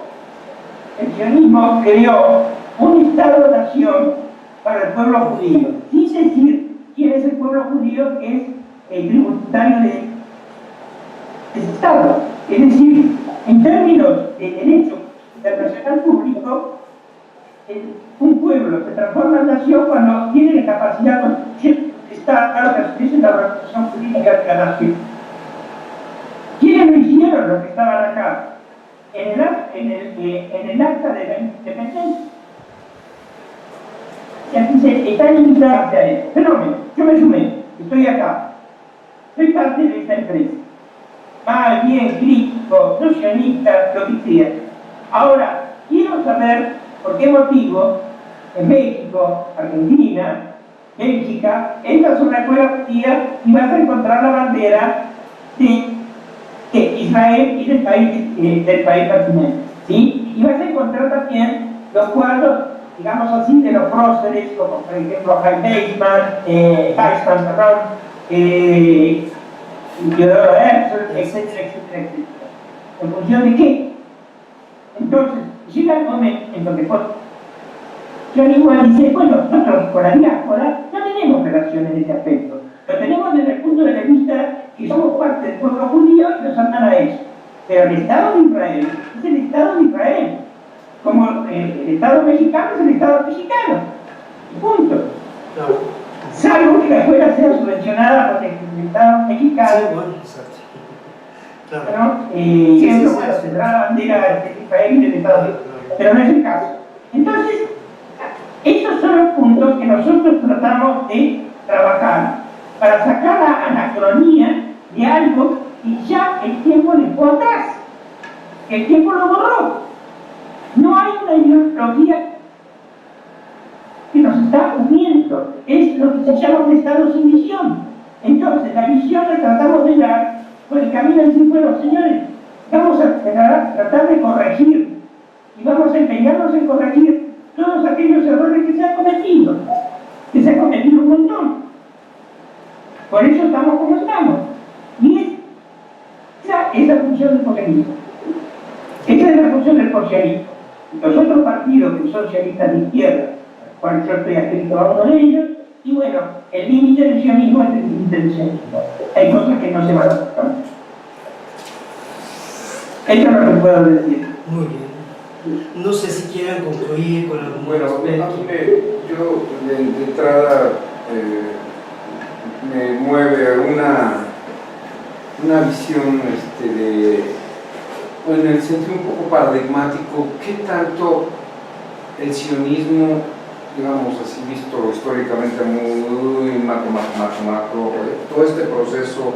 el sionismo creó un Estado-nación para el pueblo judío, sin decir quién es el pueblo judío, que es el tributario de ese Estado. Es decir, en términos de derecho internacional público, un pueblo se transforma en nación cuando tiene la capacidad de estar claro que es la organización política de la nación. ¿Quiénes lo hicieron los que estaban acá? En el acta de la independencia. Y aquí se está limitado hacia eso. Fenómeno, yo me sumé, estoy acá. Soy parte de esta empresa. Mal, bien, crítico, no sionista, lo que sea. Ahora, quiero saber por qué motivo en México, Argentina, Bélgica, entras a una escuela judía y vas a encontrar la bandera de Israel y del país pertinente, ¿sí? Y vas a encontrar también los cuadros, digamos así, de los próceres, como por ejemplo Jaime Weizmann, Teodoro Herzl, etcétera. ¿En función de qué? Entonces, llega el momento en donde yo dice, bueno, nosotros con la diáspora no tenemos relación en ese aspecto. Lo tenemos desde el punto de vista que somos parte del pueblo judío y nos andan a eso. Pero el Estado de Israel es el Estado de Israel. Como el Estado mexicano es el Estado mexicano. Punto. Claro. Salvo que la escuela sea subvencionada por el Estado mexicano. Sí, bueno, exacto. Claro. ¿No? Y eso, bueno, tendrá la bandera de Israel y del Estado. Pero no es el caso. Entonces, esos son los puntos que nosotros tratamos de trabajar para sacar la anacronía de algo que ya el tiempo dejó atrás, que el tiempo lo borró. No hay una ideología que nos está uniendo, es lo que se llama un Estado sin visión. Entonces, la visión la tratamos de dar por el camino de decir, bueno, señores, vamos a tratar de corregir y vamos a empeñarnos en corregir todos aquellos errores que se han cometido un montón. Por eso estamos como estamos. Y esa es la función del positivismo. Esa es la función del socialismo. Los otros partidos que son socialistas de izquierda, por eso estoy adscrito a uno de ellos, y bueno, el límite del sionismo es el límite del sionismo. Hay cosas que no se van a tocar. Eso es lo que puedo decir. Muy bien. No sé si quieran concluir con algún Bueno, yo de entrada me mueve una visión en el sentido un poco paradigmático, ¿qué tanto el sionismo, digamos así visto históricamente muy macro, todo este proceso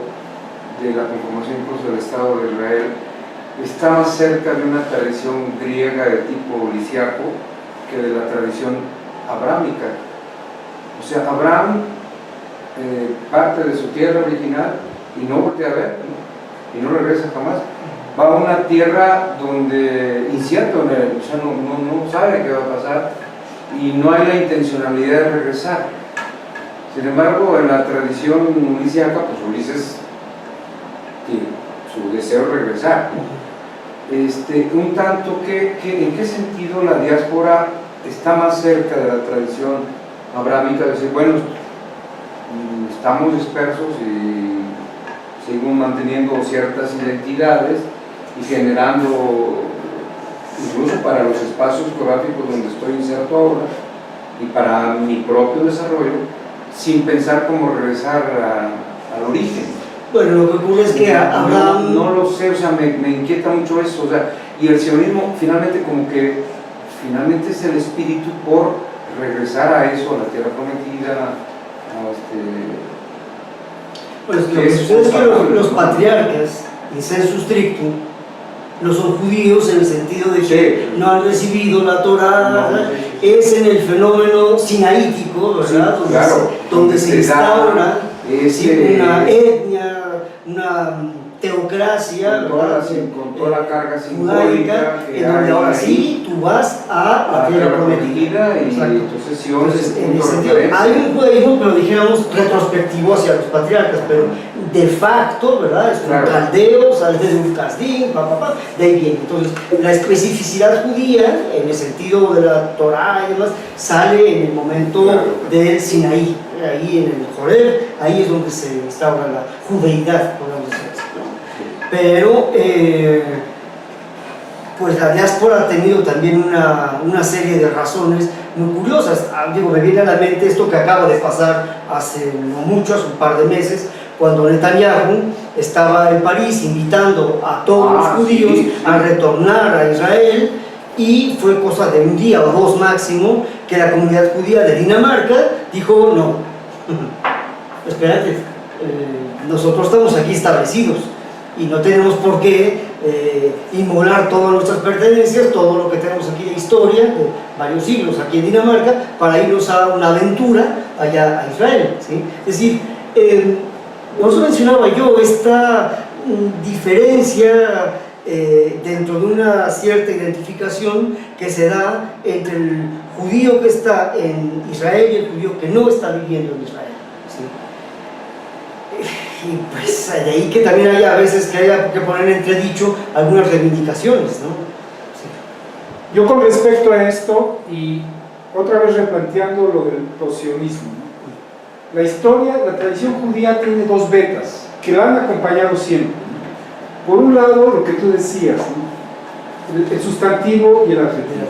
de la conformación incluso del Estado de Israel, está más cerca de una tradición griega de tipo lisiaco que de la tradición abrámica? O sea, Abraham parte de su tierra original y no voltea a ver, ¿no? Y no regresa jamás. Va a una tierra donde incierto, o sea, no sabe qué va a pasar y no hay la intencionalidad de regresar. Sin embargo, en la tradición ulisíaca, pues Ulises tiene su deseo de regresar, ¿no? Un tanto ¿en qué sentido la diáspora está más cerca de la tradición abrámica? De decir, bueno, estamos dispersos y seguimos manteniendo ciertas identidades y generando, incluso para los espacios geográficos donde estoy inserto ahora y para mi propio desarrollo, sin pensar cómo regresar al origen. Bueno, lo que ocurre es que Abraham... No lo sé, o sea, me inquieta mucho eso, o sea, y el sionismo finalmente finalmente es el espíritu por regresar a eso, a la tierra prometida, Pues lo que sucede es que los patriarcas, en sensu stricto, no son judíos en el sentido de que no han recibido la Torá, es en el fenómeno sinaítico, ¿verdad? Sí, claro, donde se instaura una etnia, una teocracia, con toda la carga judaica, simbólica, en donde ahora sí tú vas a la tierra prometida. Y entonces en ese sentido, hay un judaísmo, pero dijéramos retrospectivo hacia los patriarcas, pero de facto, ¿verdad? Es un caldeo, sale desde un casdín, de ahí viene. Entonces, la especificidad judía, en el sentido de la Torá y demás, sale en el momento del Sinaí, ahí en el Joreb, ahí es donde se instaura la judeidad, podemos decir así, ¿no? Pero, pues la diáspora ha tenido también una serie de razones muy curiosas. Digo, me viene a la mente esto que acaba de pasar hace no mucho, hace un par de meses, cuando Netanyahu estaba en París invitando a todos los judíos a retornar a Israel, y fue cosa de un día o dos máximo que la comunidad judía de Dinamarca dijo: no, espérate, nosotros estamos aquí establecidos y no tenemos por qué inmolar todas nuestras pertenencias, todo lo que tenemos aquí de historia, de varios siglos aquí en Dinamarca, para irnos a una aventura allá a Israel, ¿sí? Es decir, por eso mencionaba yo esta diferencia dentro de una cierta identificación que se da entre el judío que está en Israel y el judío que no está viviendo en Israel, ¿sí? Y pues de ahí que también haya a veces que haya que poner en entredicho algunas reivindicaciones, ¿no? Sí. Yo con respecto a esto, y otra vez replanteando lo del prosionismo, ¿no? La historia, la tradición judía tiene dos vetas que la han acompañado siempre. Por un lado, lo que tú decías, ¿no? El sustantivo y el adjetivo.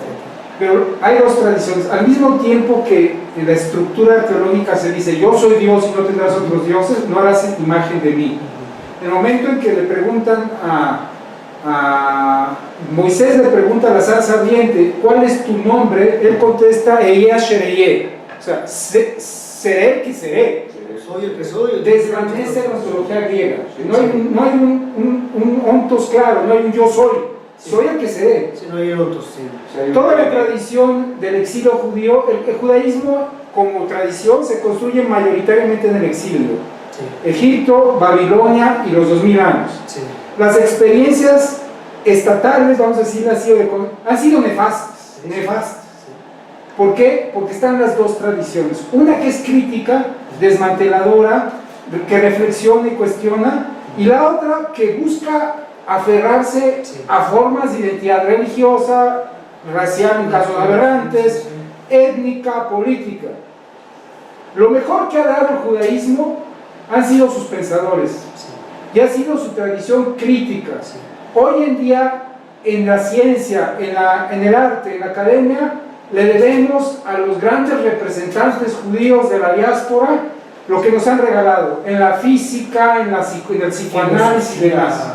Pero hay dos tradiciones. Al mismo tiempo que en la estructura arqueológica se dice: yo soy Dios y no tendrás otros dioses, no harás imagen de mí. En el momento en que le preguntan a Moisés, le pregunta a la zarza ardiente: ¿cuál es tu nombre? Él contesta: Eya Shereye. O sea, seré el que seré. Soy el que soy. Desvanece la ontología griega. No hay un ontos claro, no hay un yo soy. Soy el que seré. Sí, no hay el otro, sí. Toda la tradición del exilio judío, el judaísmo como tradición se construye mayoritariamente en el exilio. Sí. Egipto, Babilonia y los 2000 años. Sí. Las experiencias estatales, vamos a decir, han sido nefastas. Sí. Nefastas. Sí. ¿Por qué? Porque están las dos tradiciones. Una que es crítica, desmanteladora, que reflexiona y cuestiona, y la otra que busca aferrarse a formas de identidad religiosa, racial en casos aberrantes, étnica, política. Lo mejor que ha dado el judaísmo han sido sus pensadores, y ha sido su tradición crítica. Hoy en día, en la ciencia, en el arte, en la academia, le debemos a los grandes representantes judíos de la diáspora lo que nos han regalado en la física, en el psicoanálisis y demás.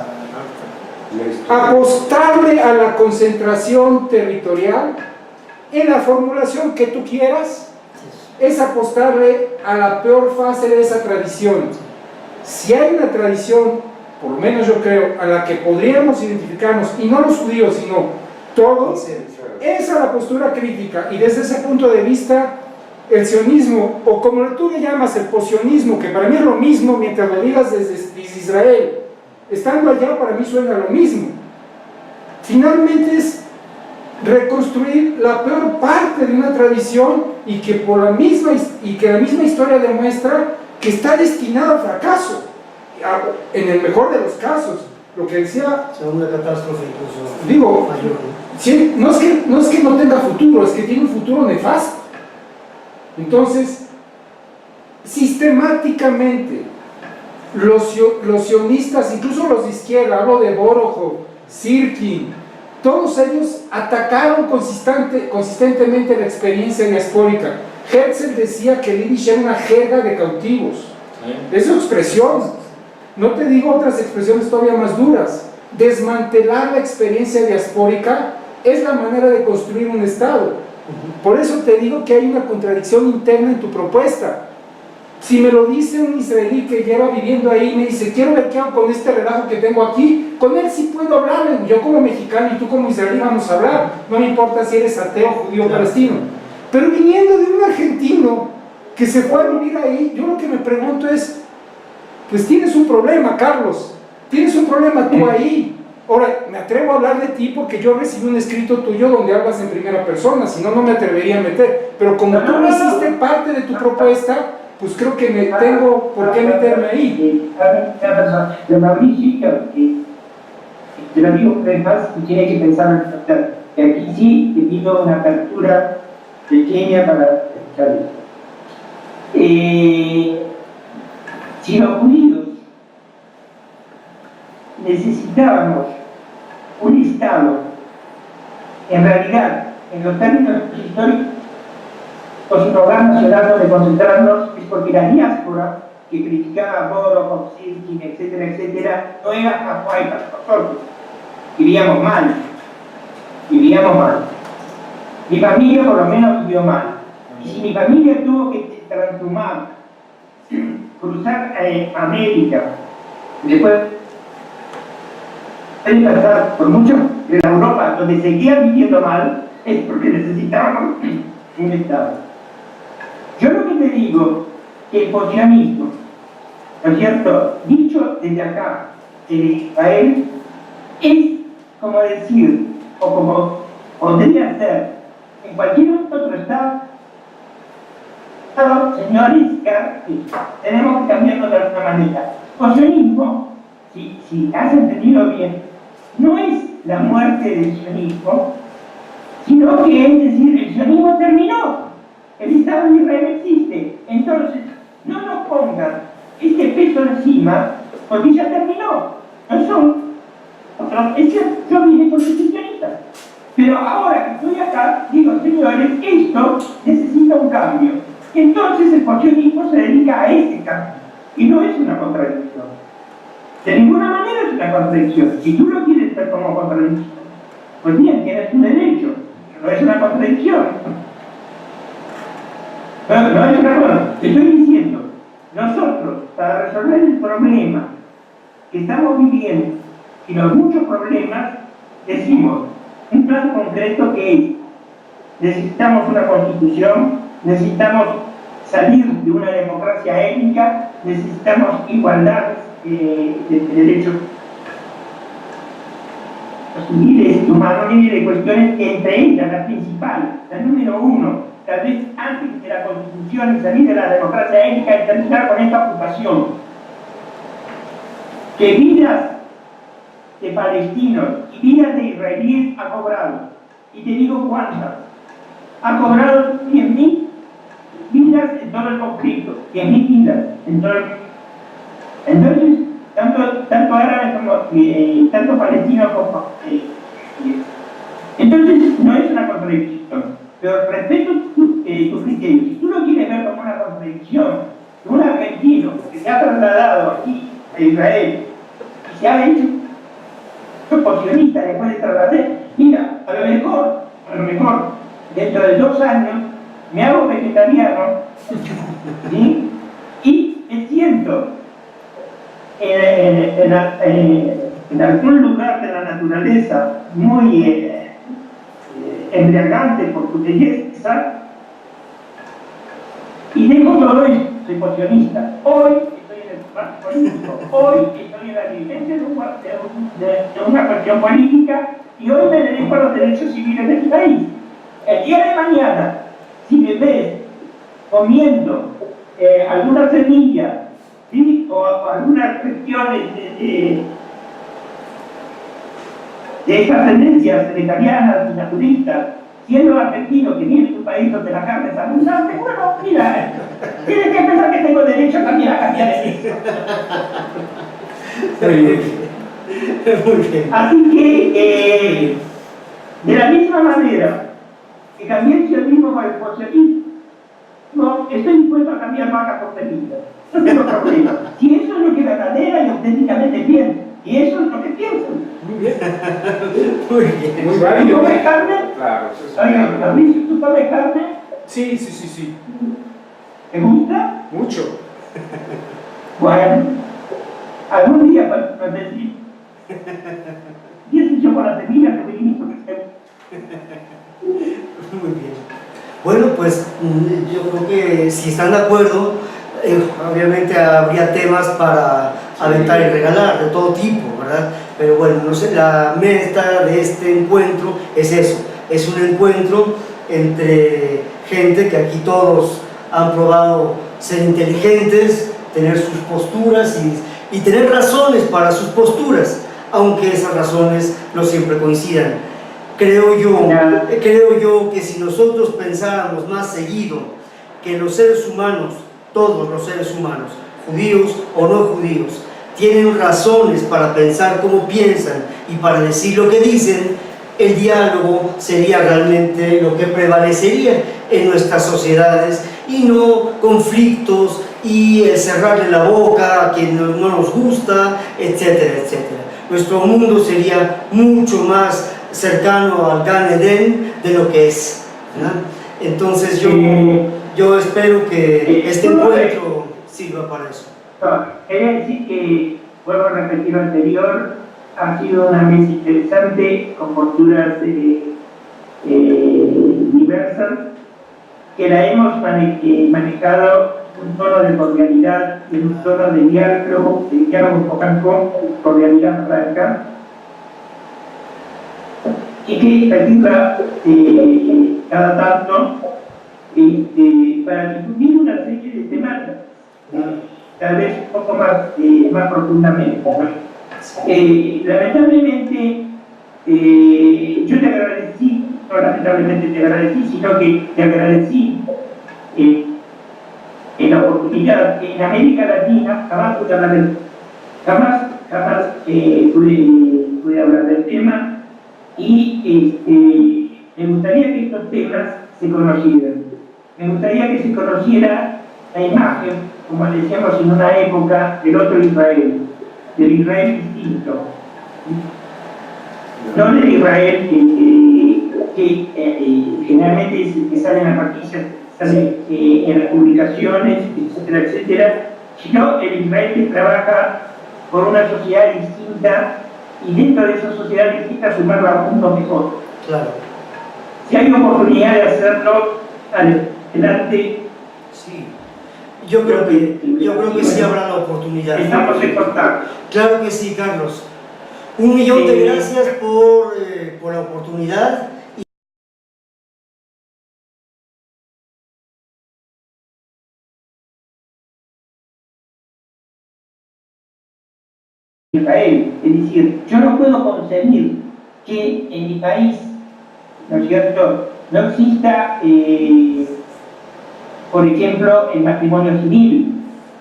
Apostarle a la concentración territorial en la formulación que tú quieras es apostarle a la peor fase de esa tradición. Si hay una tradición, por lo menos yo creo, a la que podríamos identificarnos, y no los judíos, sino todos, es a la postura crítica, y desde ese punto de vista el sionismo, o como tú le llamas el posionismo, que para mí es lo mismo mientras lo digas desde Israel, estando allá para mí suena lo mismo. Finalmente es reconstruir la peor parte de una tradición y que la misma historia demuestra que está destinada al fracaso, en el mejor de los casos. Lo que decía, O sea, una catástrofe incluso digo, mayor, ¿no? sí, no es que no tenga futuro, es que tiene un futuro nefasto. Entonces, sistemáticamente los sionistas, incluso los de izquierda, hablo de Borojov, Sirkin, todos ellos atacaron consistentemente la experiencia diaspórica. Herzl decía que el Yiddish era una jerga de cautivos. Es su expresión. No te digo otras expresiones todavía más duras. Desmantelar la experiencia diaspórica es la manera de construir un Estado. Por eso te digo que hay una contradicción interna en tu propuesta. Si me lo dice un israelí que lleva viviendo ahí y me dice, quiero ver qué hago con este relajo que tengo aquí, con él sí puedo hablar. Yo como mexicano y tú como israelí vamos a hablar. No me importa si eres ateo, judío o palestino. Pero viniendo de un argentino que se fue a vivir ahí, yo lo que me pregunto es, pues tienes un problema, Carlos, tienes un problema tú ahí. Ahora, me atrevo a hablar de ti porque yo recibí un escrito tuyo donde hablas en primera persona, si no, no me atrevería a meter. Pero como tú no hiciste parte de tu propuesta, pues creo que me tengo por qué meterme ahí. Pero Mauricio, te lo digo más y tiene que pensar, que aquí sí te pido una apertura pequeña para escuchar eso. Si los judíos necesitábamos un Estado, en realidad, en los términos históricos, su programa nacional de concentrarnos es porque la diáspora que criticaba a Borojov, Sirkin, etcétera, etcétera, no era afuera para nosotros. Vivíamos mal. Mi familia por lo menos vivió mal. Y si mi familia tuvo que transhumar, cruzar América, después de pasar por mucho de la Europa donde seguían viviendo mal, es porque necesitábamos un Estado. Yo lo que te digo, que el posicionismo, ¿no es cierto?, dicho desde acá, en Israel, es como decir, o como podría ser en cualquier otro Estado, señores, tenemos que cambiarlo de alguna manera. Posicionismo, si has entendido bien, no es la muerte del sionismo, sino que es decir, el sionismo terminó. El Estado de Israel existe. Entonces, no nos pongan este peso encima, porque ya terminó. No son otros. Es cierto, yo vine constitucionalista. Pero ahora que estoy acá, digo, señores, esto necesita un cambio. Entonces el posicionismo se dedica a ese cambio. Y no es una contradicción. De ninguna manera es una contradicción. Si tú lo quieres ver como contradicción, pues bien, tienes tu derecho. No es una contradicción. No es una cosa. Te estoy diciendo, nosotros, para resolver el problema que estamos viviendo y los muchos problemas, decimos un plan concreto que es: necesitamos una constitución, necesitamos salir de una democracia étnica, necesitamos igualdad de derechos civiles, humanos y de cuestiones, entre ellas la principal, la número uno, tal vez antes de la constitución y salir de la democracia étnica y terminar con esta ocupación. Que vidas de palestinos y vidas de israelíes ha cobrado. Y te digo cuántas. Ha cobrado 100.000 vidas en todo el conflicto, 100.000 vidas en todo el conflicto. Entonces, tanto árabes como tanto palestinos como entonces no es una contradicción, pero respeto tu criterio. Si tú lo quieres ver como una contradicción, un argentino que se ha trasladado aquí a Israel y se ha hecho posicionista después de trasladarse, mira, a lo mejor dentro de 2 años me hago vegetariano, ¿sí? Y es cierto, en algún lugar de la naturaleza muy embriagante por tu belleza, Y dejo todo esto, soy posicionista. Hoy estoy en el marco político, hoy estoy en la dirigencia de una cuestión política y hoy me dedico a los derechos civiles de mi país. El día de mañana, si me ves comiendo alguna semilla, ¿sí? o algunas cuestiones de esas tendencias vegetarianas y naturistas, siendo argentino que viene de un país donde la carne es abundante, bueno, mira, tienes que pensar que tengo derecho a cambiar de eso. Muy bien. Muy bien. Así que, de la misma manera que cambié el sionismo por el posicionismo, estoy dispuesto a cambiar vaca por semilla. No tengo problema. Si eso es lo que verdadera y auténticamente pienso, y eso es lo que pienso. Muy bien. Muy bien. Muy ¿Tú válido. comes carne? Claro, eso es Oiga, claro. Mauricio, ¿tú comes carne? Sí, sí, sí, sí. ¿Te gusta? Mucho. Bueno, algún día para decir. Y ese chocolate mía que me viniste Muy bien. Bueno, pues yo creo que si están de acuerdo, obviamente habría temas para aventar y regalar de todo tipo, ¿verdad? Pero bueno, no sé, la meta de este encuentro es eso, es un encuentro entre gente que aquí todos han probado ser inteligentes, tener sus posturas y tener razones para sus posturas, aunque esas razones no siempre coincidan. Creo yo que si nosotros pensáramos más seguido que los seres humanos, todos los seres humanos, judíos o no judíos, tienen razones para pensar como piensan y para decir lo que dicen, el diálogo sería realmente lo que prevalecería en nuestras sociedades y no conflictos y cerrarle la boca a quien no nos gusta, etcétera, etcétera. Nuestro mundo sería mucho más cercano al Gan Eden de lo que es, ¿verdad? Entonces yo espero que este encuentro sirva para eso. Quería decir que, vuelvo a repetir lo anterior, ha sido una mesa interesante con posturas diversas, que la hemos manejado en un tono de cordialidad, en un tono de diálogo enfocado con cordialidad franca, y que repetirla cada tanto para discutir una serie de temáticas, tal vez un poco más profundamente. Lamentablemente, yo te agradecí, no lamentablemente te agradecí, sino que te agradecí en la oportunidad que en América Latina jamás pude hablar del tema. Y me gustaría que estos temas se conocieran. Me gustaría que se conociera la imagen, como decíamos en una época, del otro Israel, del Israel distinto. No del Israel que generalmente es el que sale en las noticias, sale en las publicaciones, etcétera, etcétera, sino el Israel que trabaja por una sociedad distinta y dentro de esa sociedad distinta sumarla a un mundo mejor. Claro. Si hay oportunidad de hacerlo, adelante. Sí. Yo creo que sí habrá la oportunidad. Estamos en contacto. Claro que sí, Carlos. 1.000.000 de gracias por la oportunidad. Israel, es decir, yo no puedo concebir que en mi país, ¿no es cierto?, no exista, por ejemplo, el matrimonio civil,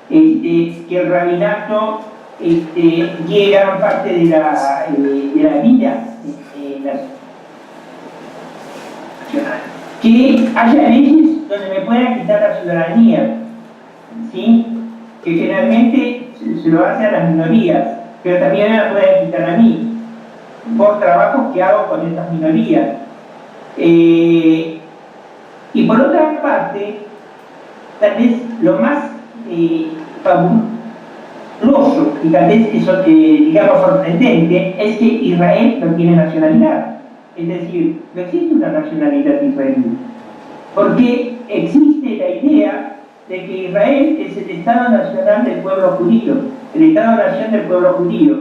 que el rabinato llega gran parte de la vida nacional, que haya leyes donde me puedan quitar la ciudadanía, ¿sí?, que generalmente se lo hace a las minorías, pero también me la pueden quitar a mí, por trabajos que hago con estas minorías. Y por otra parte, tal vez lo más fabuloso y tal vez eso, digamos, sorprendente es que Israel no tiene nacionalidad. Es decir, no existe una nacionalidad israelí, porque existe la idea de que Israel es el Estado nacional del pueblo judío, el Estado-nación del pueblo judío.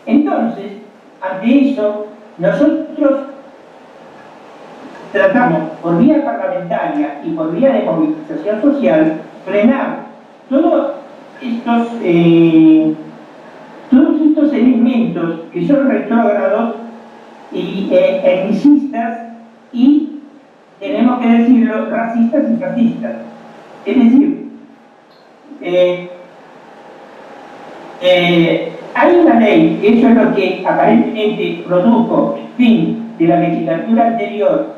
Entonces, ante eso, nosotros tratamos, por vía parlamentaria y por vía de movilización social, frenar todos estos elementos que son retrógrados y etnicistas y, tenemos que decirlo, racistas y fascistas. Es decir, hay una ley, eso es lo que aparentemente produjo el fin de la legislatura anterior,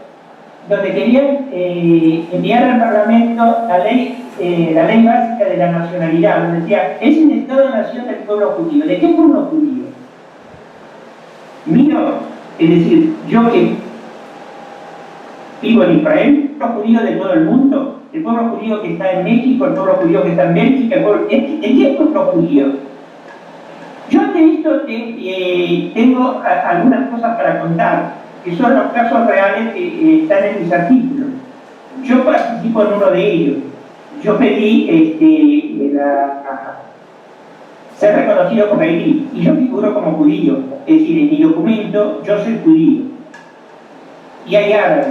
donde querían enviar al Parlamento la ley básica de la nacionalidad, donde decía, es el Estado-nación del pueblo judío. ¿De qué pueblo judío? Mío, es decir, yo que vivo en Israel, el pueblo judío de todo el mundo, el pueblo judío que está en México, el pueblo judío que está en Bélgica, ¿de qué pueblo judío? Yo ante esto tengo algunas cosas para contar, que son los casos reales que están en mis artículos. Yo participo en uno de ellos. Yo pedí ser reconocido como israelí y yo figuro como judío. Es decir, en mi documento yo soy judío. Y hay árabes.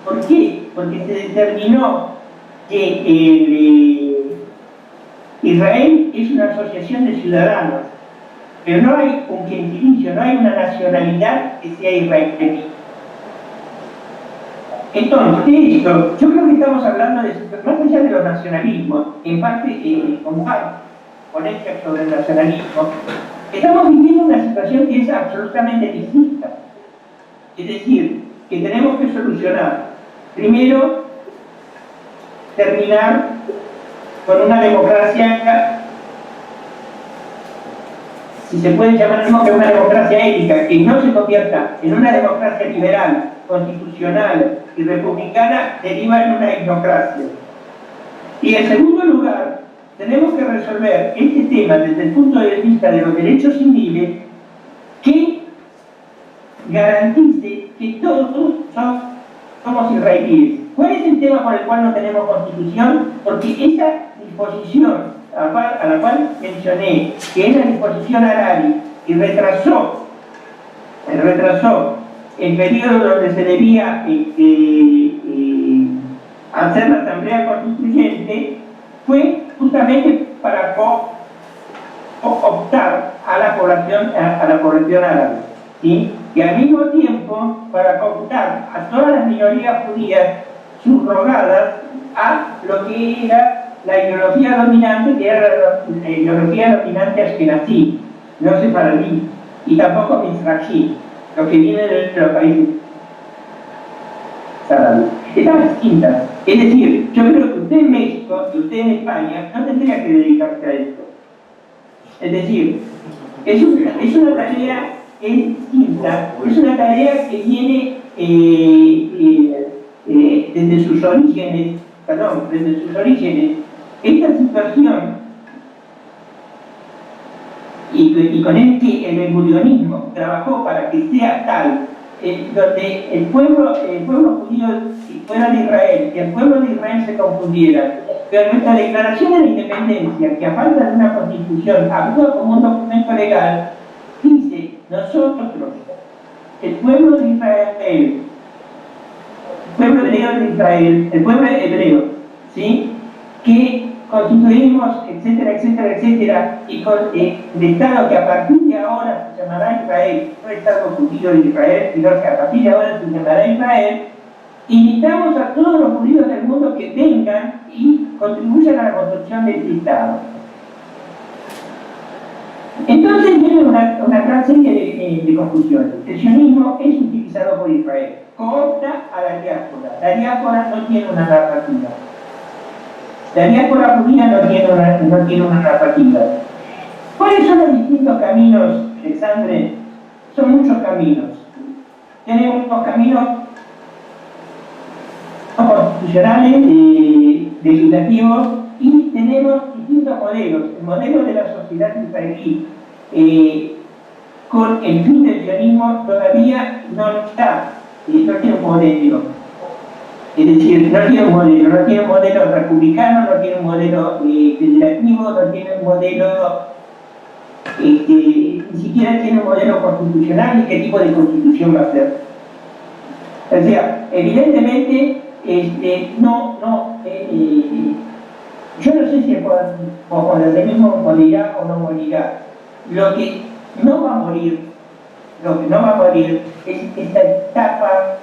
¿Por qué? Porque se determinó que Israel es una asociación de ciudadanos, pero no hay un gentilicio, no hay una nacionalidad que sea israelí. Entonces, esto, yo creo que estamos hablando de, más allá de los nacionalismos, en parte, como hay ponencias sobre el nacionalismo, estamos viviendo una situación que es absolutamente distinta. Es decir, que tenemos que solucionar, primero, terminar con una democracia, si se puede llamar mismo que una democracia ética, que no se convierta en una democracia liberal, constitucional y republicana, deriva en una etnocracia. Y en segundo lugar, tenemos que resolver este tema desde el punto de vista de los derechos civiles, que garantice que todos somos israelíes. ¿Cuál es el tema por el cual no tenemos constitución? Porque esa disposición a la cual mencioné, que es la disposición Harari, y retrasó el periodo donde se debía hacer la Asamblea Constituyente, fue justamente para optar a la población árabe, ¿sí? Y al mismo tiempo para cooptar a todas las minorías judías subrogadas a lo que era la ideología dominante, que era la ideología dominante ashkenazí, no sefaradí, y tampoco mizrahi, lo que viene de los países árabes. Están distintas. Es decir, yo creo que usted en México y usted en España no tendría que dedicarse a esto. Es decir, es una tarea que es distinta, es una tarea que viene desde sus orígenes. Esta situación, y con el benguridionismo trabajó para que sea tal, donde el pueblo judío fuera de Israel, que el pueblo de Israel se confundiera. Pero nuestra declaración de la independencia, que a falta de una constitución actúa como un documento legal, dice: nosotros, el pueblo de Israel, el pueblo hebreo de Israel, el pueblo hebreo, ¿sí?, que constituimos, etcétera, etcétera, etcétera, y con el Estado que a partir de ahora se llamará Israel, no Estado judío de Israel, sino que a partir de ahora se llamará Israel, invitamos a todos los judíos del mundo que vengan y contribuyan a la construcción de este Estado. Entonces viene una gran serie de conclusiones. El sionismo es utilizado por Israel, coopta a la diáspora. La diáspora no tiene una narrativa. La diáspora judía no tiene una narrativa. ¿Cuáles son los distintos caminos, Alexandre? Son muchos caminos. Tenemos unos caminos constitucionales, legislativos, y tenemos distintos modelos. El modelo de la sociedad israelí, con el fin del sionismo, todavía no está. No tiene un modelo. Es decir, no tiene un modelo republicano, no tiene un modelo federativo, no tiene un modelo, ni siquiera tiene un modelo constitucional, ni qué tipo de constitución va a ser. O sea, evidentemente, yo no sé si el mismo morirá o no morirá. Lo que no va a morir es esta etapa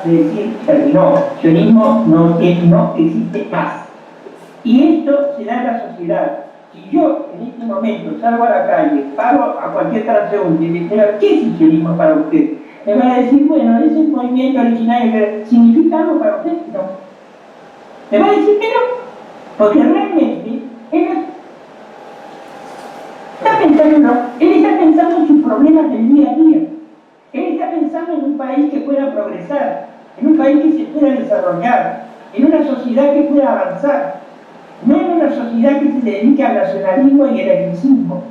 de decir, terminó, el sionismo no existe más. Y esto se da en la sociedad. Si yo en este momento salgo a la calle, paro a cualquier transeúnte y le digo, ¿qué es el sionismo para usted? Me van a decir, bueno, es el movimiento originario, pero ¿significa algo para usted? No. Me va a decir que no, porque realmente él está pensando en sus problemas del día a día. Él está pensando en un país que pueda progresar, en un país que se pueda desarrollar, en una sociedad que pueda avanzar, no en una sociedad que se dedique al nacionalismo y al etnicismo.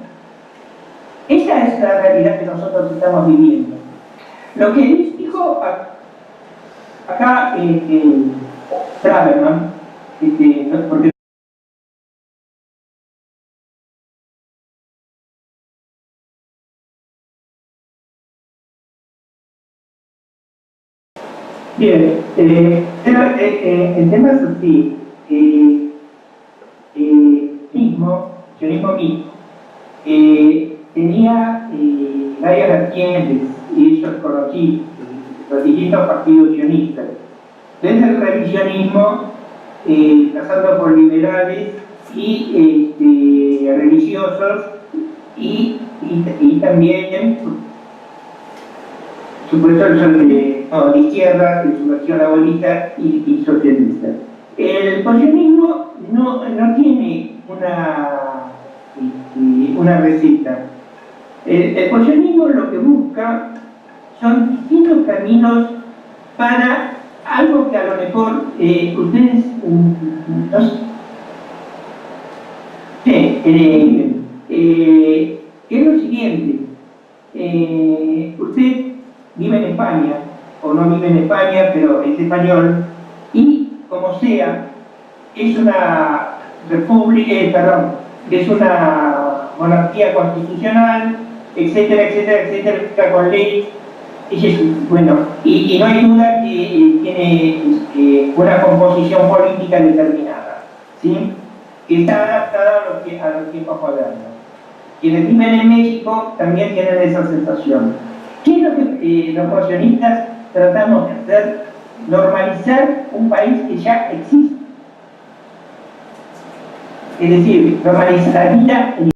Esa es la realidad que nosotros estamos viviendo. Lo que dijo acá Braverman, porque bien, el tema es así, sionismo mismo, tenía varias vertientes, y eso es conocido, los distintos partidos sionistas, desde el revisionismo, pasando por liberales y religiosos, y también supuestos de izquierda, de su versión abolita y socialista. El posicionismo no tiene una receta. El posicionismo lo que busca son distintos caminos para algo que a lo mejor ustedes no sé, es lo siguiente. Usted vive en España, o no vive en España, pero es español, y como sea, es una es una monarquía constitucional, etcétera, etcétera, etcétera, con ley, bueno, y no hay duda que tiene una composición política determinada, ¿sí? Que está adaptada a los tiempos modernos. Quienes viven en México también tienen esa sensación. ¿Qué es lo que los posicionistas tratamos de hacer? Normalizar un país que ya existe. Es decir, normalizar la vida